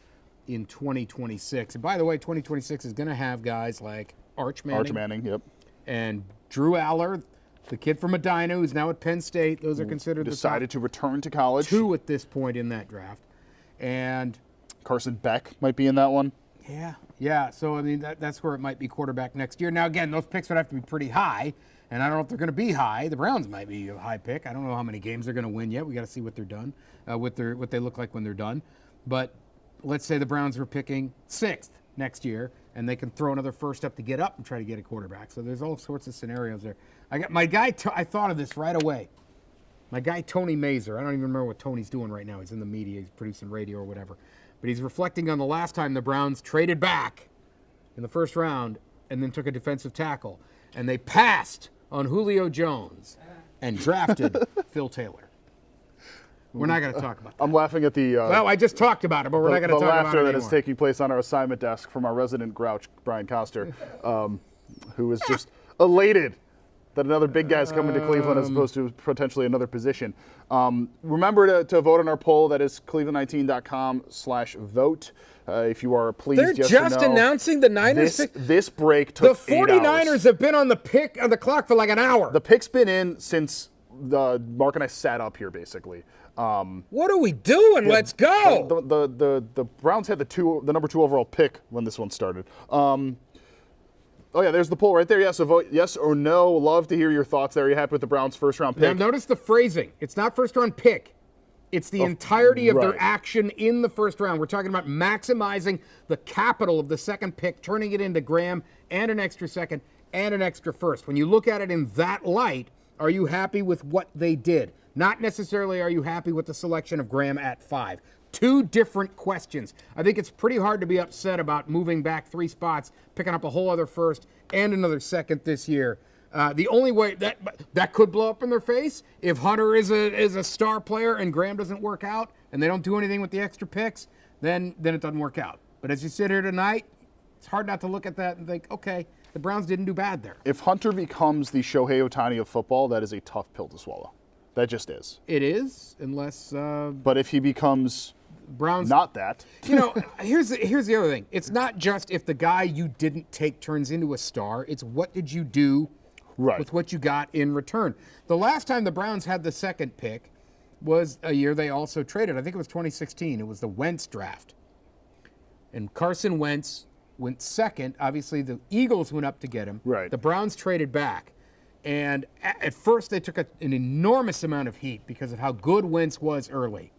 in 2026. And by the way, 2026 is going to have guys like Arch Manning. Yep. And Drew Aller, the kid from Medina, who's now at Penn State. Those are considered decided to return to college. 2 at this point in that draft. And Carson Beck might be in that one. Yeah. So, I mean, that's where it might be quarterback next year. Now, again, those picks would have to be pretty high, and I don't know if they're going to be high. The Browns might be a high pick. I don't know how many games they're going to win yet. We got to see what they're done, what they look like when they're done. But let's say the Browns were picking 6th next year, and they can throw another first up to get up and try to get a quarterback. So there's all sorts of scenarios there. I got my guy. I thought of this right away. My guy Tony Mazer. I don't even remember what Tony's doing right now. He's in the media. He's producing radio or whatever. But he's reflecting on the last time the Browns traded back in the first round and then took a defensive tackle. And they passed on Julio Jones and drafted Phil Taylor. We're not going to talk about that. I'm laughing at the... well, I just talked about it, but we're not going to talk about it laughter that anymore. is taking place on our assignment desk from our resident grouch, Brian Coster, who is just elated that another big guy is coming to Cleveland as opposed to potentially another position. Remember to vote on our poll. That is cleveland19.com/vote. If you are pleased, They're yes just or no. announcing the Niners pick. This break took The 8 49ers hours. have been on the clock for like an hour. The pick's been in since Mark and I sat up here, basically. What are we doing? Let's go. The Browns had the number 2 overall pick when this one started. Oh, yeah, there's the poll right there. Yeah, so vote yes or no. Love to hear your thoughts there. Are you happy with the Browns' first-round pick? Now, notice the phrasing. It's not first-round pick. It's the entirety of their right. action in the first round. We're talking about maximizing the capital of the second pick, turning it into Graham and an extra second and an extra first. When you look at it in that light, are you happy with what they did? Not necessarily are you happy with the selection of Graham at 5. 2 different questions. I think it's pretty hard to be upset about moving back 3 spots, picking up a whole other first and another second this year. The only way that could blow up in their face if Hunter is a star player and Graham doesn't work out and they don't do anything with the extra picks, then it doesn't work out. But as you sit here tonight, it's hard not to look at that and think, okay, the Browns didn't do bad there. If Hunter becomes the Shohei Ohtani of football, that is a tough pill to swallow. That just is. It is, unless. But if he becomes Browns, not that. You know, here's the other thing. It's not just if the guy you didn't take turns into a star. It's what did you do with what you got in return. The last time the Browns had the second pick was a year they also traded. I think it was 2016. It was the Wentz draft. And Carson Wentz went second. Obviously, the Eagles went up to get him. Right. The Browns traded back. And at first, they took an enormous amount of heat because of how good Wentz was early.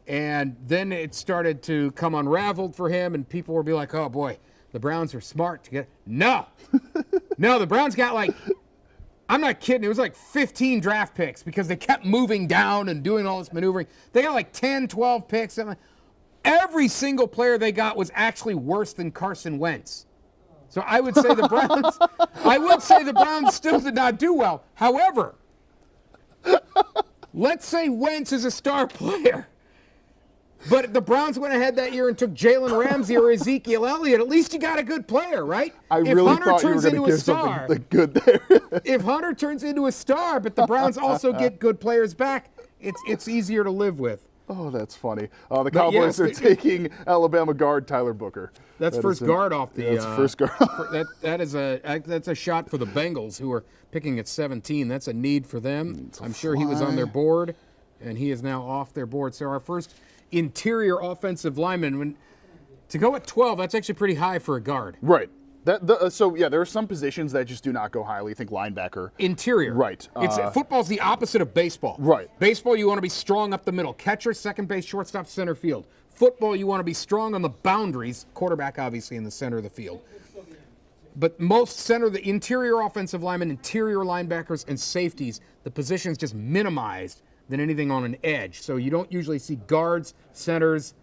And then it started to come unraveled for him, and people would be like, oh, boy, the Browns are smart to get. No. No, the Browns got like I'm not kidding. It was like 15 draft picks because they kept moving down and doing all this maneuvering. They got like 10, 12 picks. Every single player they got was actually worse than Carson Wentz. So I would say the Browns still did not do well. However, let's say Wentz is a star player. But the Browns went ahead that year and took Jalen Ramsey or Ezekiel Elliott. At least you got a good player, right? I if really Hunter thought you were turns going to into a give star, something good there. if Hunter turns into a star, but the Browns also get good players back, it's easier to live with. Oh, that's funny. The Cowboys are taking Alabama guard Tyler Booker. That's first guard off the. That's first guard. That's a shot for the Bengals, who are picking at 17. That's a need for them. I'm sure he was on their board, and he is now off their board. So our first interior offensive lineman, to go at 12, that's actually pretty high for a guard. Right. There are some positions that just do not go highly. Think linebacker. Interior. Right. Football's the opposite of baseball. Right. Baseball, you want to be strong up the middle. Catcher, second base, shortstop, center field. Football, you want to be strong on the boundaries. Quarterback, obviously, in the center of the field. But the interior offensive linemen, interior linebackers, and safeties, the position's just minimized than anything on an edge. So you don't usually see guards, centers,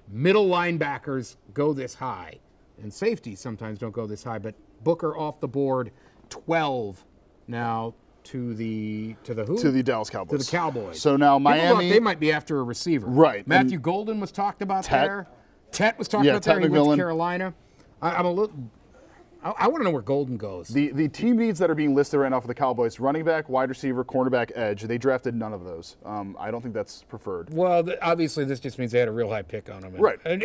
middle linebackers go this high. And safeties sometimes don't go this high, but Booker off the board, 12 now to the who? To the Dallas Cowboys. To the Cowboys. So now People Miami. thought they might be after a receiver. Right. Matthew Golden was talked about Tet. there. Tet was talked about there. He went to Carolina. I'm a little. I want to know where Golden goes. The team needs that are being listed right now for the Cowboys: running back, wide receiver, cornerback, edge. They drafted none of those. I don't think that's preferred. Well, obviously this just means they had a real high pick on them. Right. And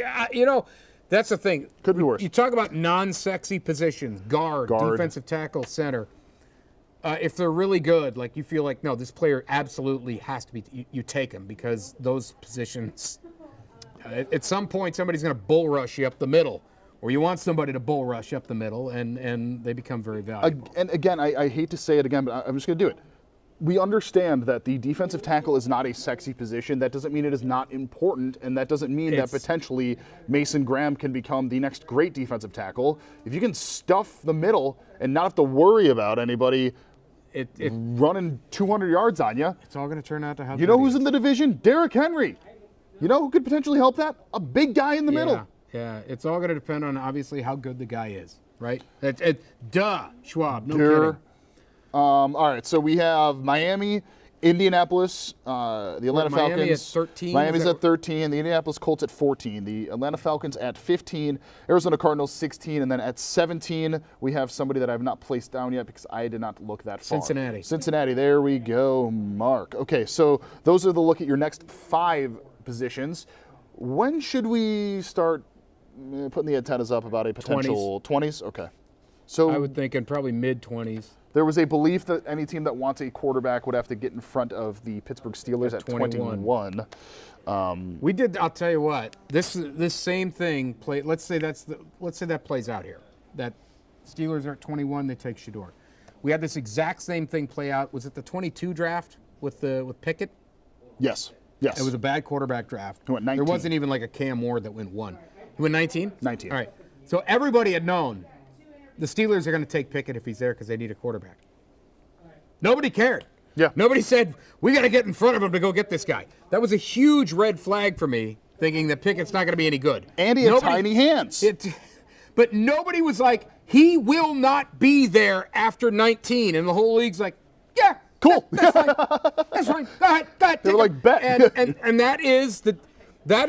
that's the thing. Could be worse. You talk about non-sexy positions: guard, defensive tackle, center. If they're really good, like you feel like, no, this player absolutely has to be. You take him because those positions. At some point, somebody's going to bull rush you up the middle. Or you want somebody to bull rush up the middle, and they become very valuable. And again, I hate to say it again, but I'm just going to do it. We understand that the defensive tackle is not a sexy position. That doesn't mean it is not important, and that doesn't mean that potentially Mason Graham can become the next great defensive tackle. If you can stuff the middle and not have to worry about anybody running 200 yards on you. It's all going to turn out to how you know who's in the division? Derrick Henry. You know who could potentially help that? A big guy in the middle. Yeah, it's all going to depend on, obviously, how good the guy is, right? Schwab, no kidding. All right, so we have Miami, Indianapolis, the Atlanta Falcons. Miami at 13? Miami's at 13, the Indianapolis Colts at 14, the Atlanta Falcons at 15, Arizona Cardinals 16, and then at 17, we have somebody that I have not placed down yet because I did not look that far. Cincinnati, there we go, Mark. Okay, so those are the look at your next 5 positions. When should we start putting the antennas up about a potential 20s? Okay. So I would think in probably mid-20s. There was a belief that any team that wants a quarterback would have to get in front of the Pittsburgh Steelers at 21. We did. I'll tell you what. This same thing play. Let's say that plays out here. That Steelers are at 21. They take Shedeur. We had this exact same thing play out. Was it the 22 draft with Pickett? Yes. It was a bad quarterback draft. He went 19. There wasn't even like a Cam Ward that went 1. He went 19? 19. All right. So everybody had known the Steelers are going to take Pickett if he's there because they need a quarterback. Nobody cared. Yeah. Nobody said, we got to get in front of him to go get this guy. That was a huge red flag for me, thinking that Pickett's not going to be any good. And he had tiny hands. But nobody was like, he will not be there after 19. And the whole league's like, yeah. Cool. That's fine. That's fine. Go ahead. They were like, bet. And that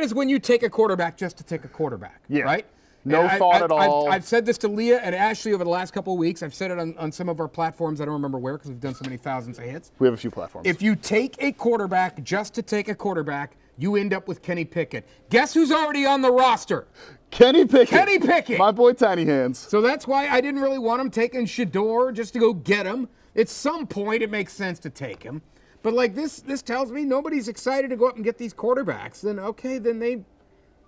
is when you take a quarterback just to take a quarterback. Yeah. Right? No thought at all. I've said this to Leah and Ashley over the last couple of weeks. I've said it on some of our platforms. I don't remember where because we've done so many thousands of hits. We have a few platforms. If you take a quarterback just to take a quarterback, you end up with Kenny Pickett. Guess who's already on the roster? Kenny Pickett. Kenny Pickett. My boy Tiny Hands. So that's why I didn't really want him taking Shedeur just to go get him. At some point, it makes sense to take him. But like this tells me nobody's excited to go up and get these quarterbacks. Then okay, then they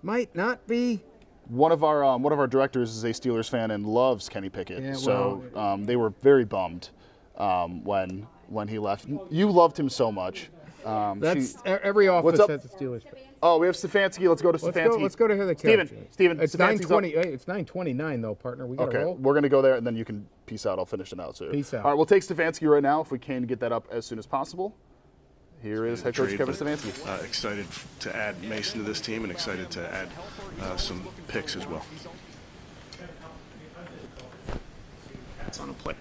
might not be. One of our directors is a Steelers fan and loves Kenny Pickett. Yeah, so they were very bummed when he left. You loved him so much. That's every office has a Steelers fan. Oh, we have Stefanski. Let's go to Stefanski. Let's go to the couch. Steven, It's Stefanski's 9:20. Hey, it's 9:29 though, partner. We got to Okay, roll. we're going to go there, and then you can peace out. I'll finish it out too. Peace out. All right, we'll take Stefanski right now if we can get that up as soon as possible. Here is head coach Trade, Kevin but, Stefanski. Excited to add Mason to this team and excited to add some picks as well. That's on a play.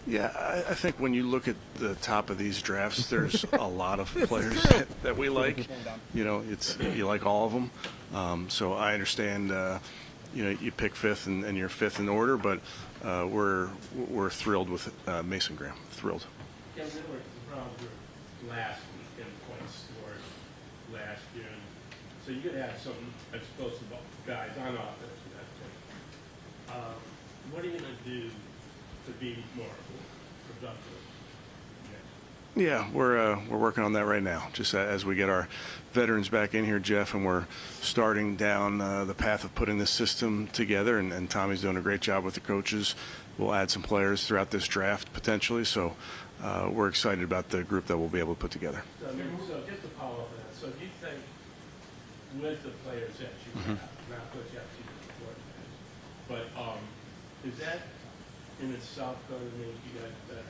Yeah, I think when you look at the top of these drafts, there's a lot of players that we like. You know, you like all of them. So I understand. You pick fifth and you're fifth in order, but we're thrilled with Mason Graham. Thrilled. Yeah, the Browns were last week in points scored last year, and so you could have some explosive guys on offense in that point. What are you going to do to be more productive? Yeah, we're working on that right now. Just as we get our veterans back in here, Jeff, and we're starting down the path of putting this system together. And Tommy's doing a great job with the coaches. We'll add some players throughout this draft potentially. So we're excited about the group that we'll be able to put together. So just to follow up on that, so do you think with the players that you have, not what you have to do before, but is that in itself going to make you guys better?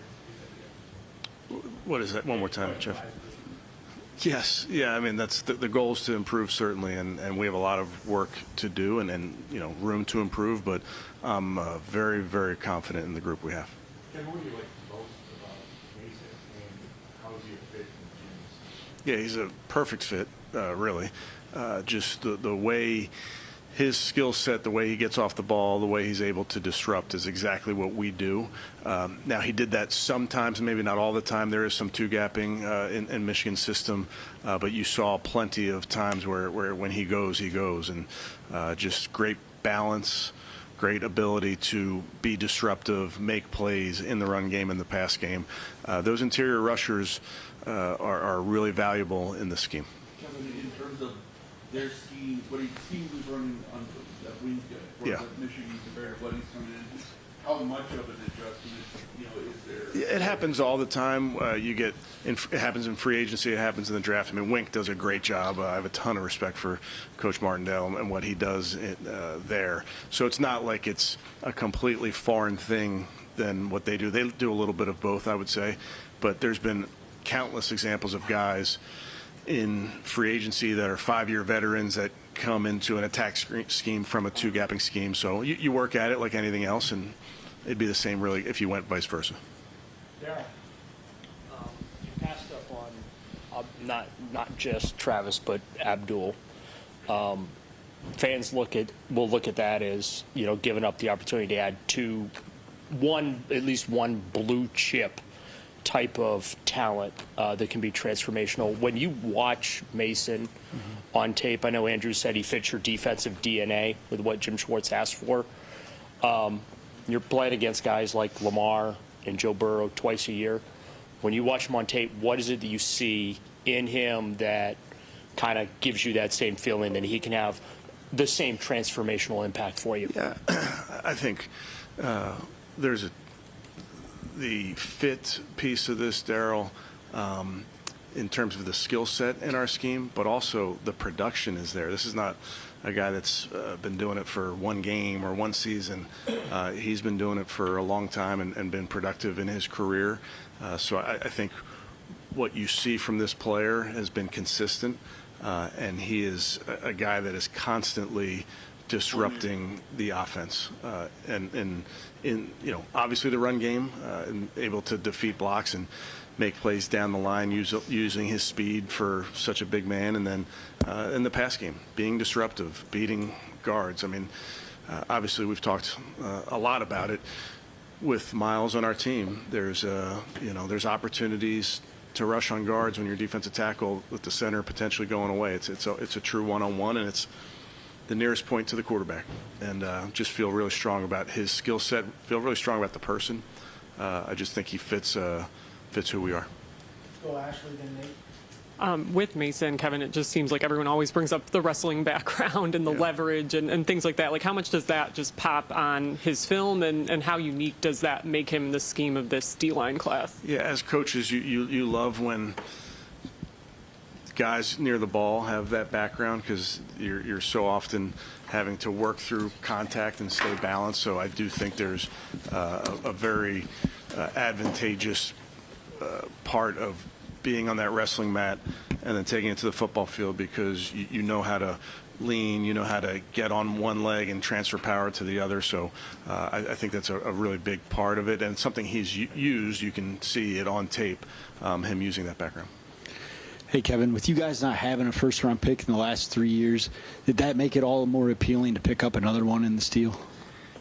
What is that? One more time, Jeff. Yes. Yeah, I mean, that's the goal is to improve, certainly, and we have a lot of work to do and room to improve, but I'm very, very confident in the group we have. Kevin, what do you like most about Mason, and how is he a fit in James? Yeah, he's a perfect fit, really. Just the way his skill set, the way he gets off the ball, the way he's able to disrupt is exactly what we do. Now, he did that sometimes, maybe not all the time. There is some two-gapping in Michigan's system, but you saw plenty of times where when he goes, and just great balance, great ability to be disruptive, make plays in the run game and the pass game. Those interior rushers are really valuable in the scheme. Kevin, in terms of their scheme, what he seems to be running on that wing Yeah. Michigan compared to what he's coming in, how much of an adjustment, is there? It happens all the time. It happens in free agency. It happens in the draft. I mean, Wink does a great job. I have a ton of respect for Coach Martindale and what he does there. So it's not like it's a completely foreign thing than what they do. They do a little bit of both, I would say. But there's been countless examples of guys in free agency that are 5-year veterans that come into an attack scheme from a two-gapping scheme. So you work at it like anything else, and it'd be the same really if you went vice versa. Darryl, you passed up on not just Travis but Abdul. Fans will look at that as giving up the opportunity to add at least one blue chip type of talent that can be transformational. When you watch Mason on tape, I know Andrew said he fits your defensive DNA with what Jim Schwartz asked for. You're playing against guys like Lamar and Joe Burrow twice a year. When you watch him on tape, what is it that you see in him that kind of gives you that same feeling that he can have the same transformational impact for you? Yeah, I think there's the fit piece of this, Darryl, in terms of the skill set in our scheme, but also the production is there. This is not a guy that's been doing it for one game or one season. He's been doing it for a long time and been productive in his career. So I think what you see from this player has been consistent, and he is a guy that is constantly disrupting the offense, and obviously the run game, and able to defeat blocks and make plays down the line using his speed for such a big man, and then in the pass game, being disruptive, beating guards. I mean, obviously we've talked a lot about it with Miles on our team. There's opportunities to rush on guards when your defensive tackle with the center potentially going away. It's a true one-on-one, and it's the nearest point to the quarterback, and just feel really strong about his skill set, feel really strong about the person. I just think he fits who we are. Let's go Ashley, then Nate. With Mason, Kevin, it just seems like everyone always brings up the wrestling background and the leverage and things like that. Like, how much does that just pop on his film, and how unique does that make him in the scheme of this D-line class? Yeah, as coaches, you love when guys near the ball have that background, because you're so often having to work through contact and stay balanced. So I do think there's a very advantageous part of being on that wrestling mat and then taking it to the football field, because you know how to lean, you know how to get on one leg and transfer power to the other. So I think that's a really big part of it, and something he's used. You can see it on tape, him using that background. Hey, Kevin, with you guys not having a first-round pick in the last 3 years, did that make it all more appealing to pick up another one in this deal?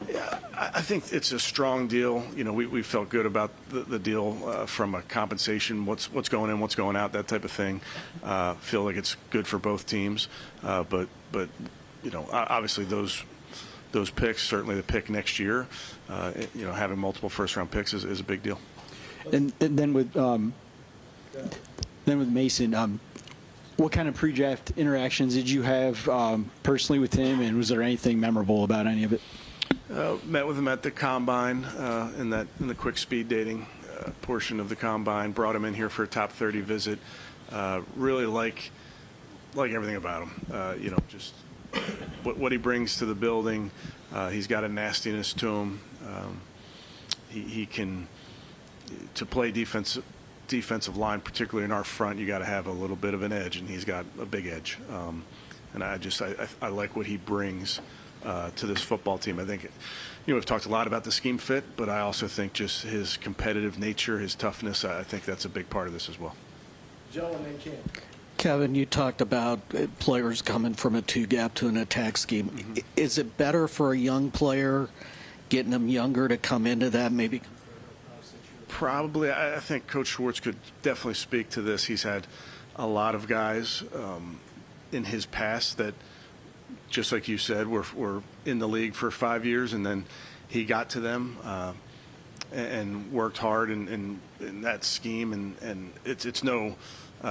Yeah, I think it's a strong deal. You know, we felt good about the deal from a compensation, what's going in, what's going out, that type of thing. Feel like it's good for both teams. But you know, obviously those picks, certainly the pick next year, you know, having multiple first-round picks is a big deal. And then with Mason, what kind of pre-draft interactions did you have personally with him, and was there anything memorable about any of it? Met with him at the combine in the quick speed dating portion of the combine. Brought him in here for a top 30 visit. Really like everything about him. You know, just what he brings to the building. He's got a nastiness to him. He can, to play defensive line, particularly in our front, you got to have a little bit of an edge, and he's got a big edge. And I like what he brings to this football team. I think, you know, we've talked a lot about the scheme fit, but I also think just his competitive nature, his toughness, I think that's a big part of this as well. Joe and then Cam. Kevin, you talked about players coming from a two-gap to an attack scheme. Mm-hmm. Is it better for a young player, getting them younger, to come into that maybe? Probably. I think Coach Schwartz could definitely speak to this. He's had a lot of guys in his past that, just like you said, were in the league for 5 years, and then he got to them and worked hard in that scheme. And it's no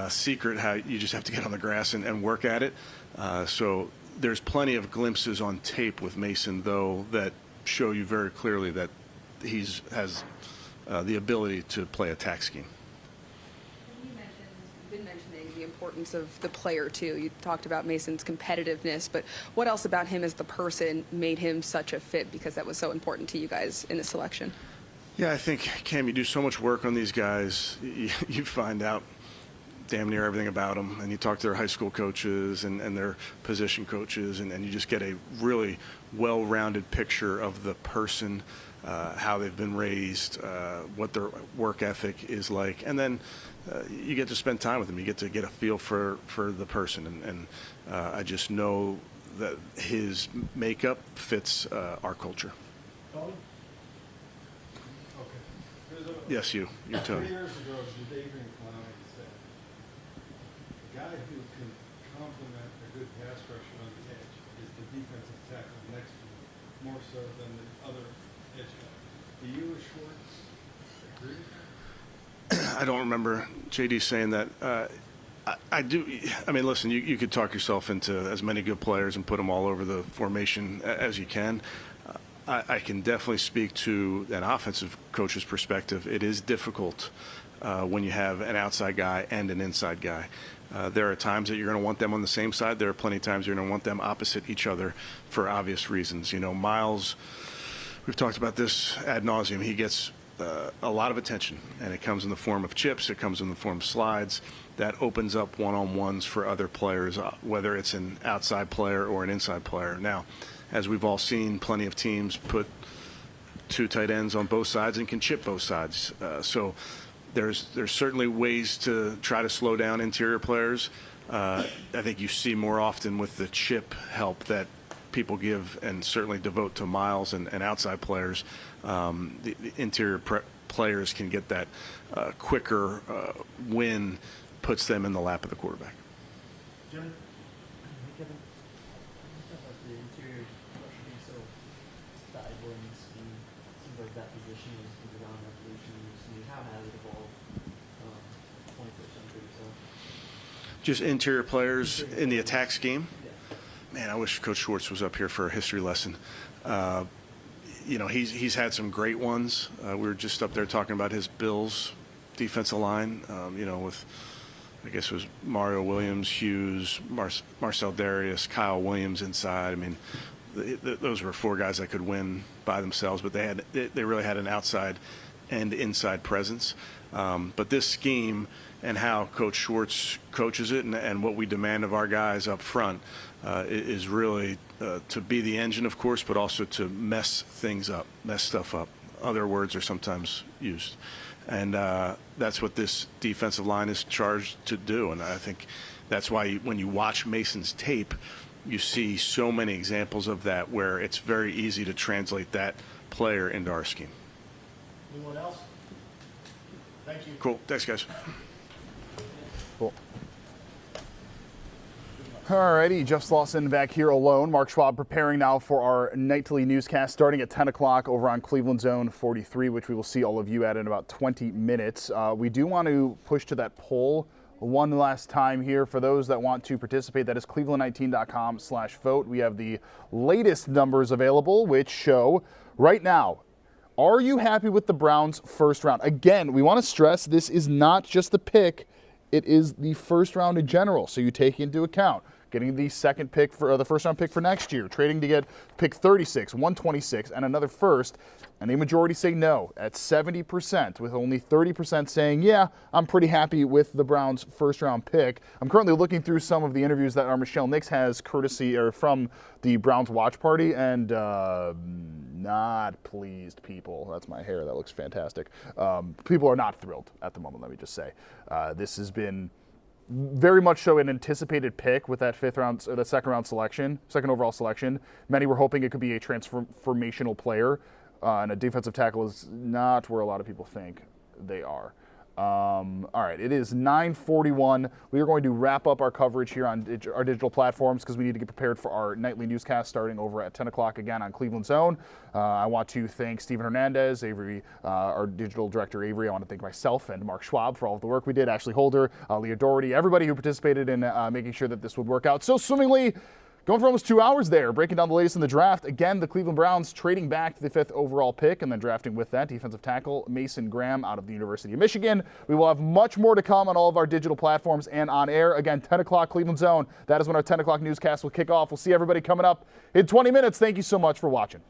secret how you just have to get on the grass and work at it. So there's plenty of glimpses on tape with Mason, though, that show you very clearly that has the ability to play attack scheme. You've been mentioning the importance of the player, too. You talked about Mason's competitiveness, but what else about him as the person made him such a fit, because that was so important to you guys in the selection? Yeah, I think, Cam, you do so much work on these guys. You find out damn near everything about them, and you talk to their high school coaches and their position coaches, and you just get a really well-rounded picture of the person, how they've been raised, what their work ethic is like, and then you get to spend time with them. You get to get a feel for the person, and I just know that his makeup fits our culture. Tony? Okay. Yes, you're Tony. 3 years ago, did Adrian Clowney said, the guy who can complement a good pass rusher on the edge is the defensive tackle next to him, more so than the other edge guy. Do you or Schwartz agree? I don't remember JD saying that. I do. I mean, listen, you could talk yourself into as many good players and put them all over the formation as you can. I can definitely speak to an offensive coach's perspective. It is difficult when you have an outside guy and an inside guy. There are times that you're going to want them on the same side. There are plenty of times you're going to want them opposite each other for obvious reasons. You know, Miles, we've talked about this ad nauseum. He gets a lot of attention, and it comes in the form of chips. It comes in the form of slides. That opens up one-on-ones for other players, whether it's an outside player or an inside player. Now, as we've all seen, plenty of teams put two tight ends on both sides and can chip both sides. So there's certainly ways to try to slow down interior players. I think you see more often with the chip help that people give and certainly devote to Miles and outside players. The interior players can get that quicker win, puts them in the lap of the quarterback. Jimmy? Kevin, about the interior rush being so valuable in this scheme. Seems like that position is around evolution in this scheme. How has it evolved 21st century? So just interior players in the attack scheme. Man, I wish Coach Schwartz was up here for a history lesson. You know, he's had some great ones. We were just up there talking about his Bills defensive line, you know, with, I guess it was Mario Williams, Hughes, Marcel Darius, Kyle Williams inside. I mean, those were four guys that could win by themselves, but they really had an outside and inside presence. But this scheme and how Coach Schwartz coaches it and what we demand of our guys up front is really to be the engine, of course, but also to mess things up, mess stuff up. Other words are sometimes used. And that's what this defensive line is charged to do. And I think that's why when you watch Mason's tape, you see so many examples of that where it's very easy to translate that player into our scheme. Anyone else? Thank you. Cool. Thanks, guys. Cool. Alrighty, Jeff Slauson back here alone. Mark Schwab preparing now for our nightly newscast starting at 10 o'clock over on Cleveland Zone 43, which we will see all of you at in about 20 minutes. We do want to push to that poll one last time here for those that want to participate. That is cleveland19.com/vote. We have the latest numbers available, which show right now, are you happy with the Browns' first round? Again, we want to stress this is not just the pick. It is the first round in general, so you take into account getting the second pick for the first round pick for next year, trading to get pick 36, 126, and another first, and a majority say no at 70%, with only 30% saying, yeah, I'm pretty happy with the Browns' first round pick. I'm currently looking through some of the interviews that our Michelle Nix has courtesy or from the Browns watch party, and not pleased people. That's my hair. That looks fantastic. People are not thrilled at the moment, let me just say. This has been very much so an anticipated pick with that second overall selection. Many were hoping it could be a transformational player, and a defensive tackle is not where a lot of people think they are. All right, it is 9:41. We are going to wrap up our coverage here on our digital platforms because we need to get prepared for our nightly newscast starting over at 10 o'clock again on Cleveland Zone. I want to thank Steven Hernandez, Avery, our digital director Avery. I want to thank myself and Mark Schwab for all of the work we did, Ashley Holder, Leah Doherty, everybody who participated in making sure that this would work out so swimmingly. Going for almost 2 hours there, breaking down the latest in the draft. Again, the Cleveland Browns trading back to the 5th overall pick and then drafting with that defensive tackle Mason Graham out of the University of Michigan. We will have much more to come on all of our digital platforms and on air. Again, 10 o'clock Cleveland Zone. That is when our 10 o'clock newscast will kick off. We'll see everybody coming up in 20 minutes. Thank you so much for watching.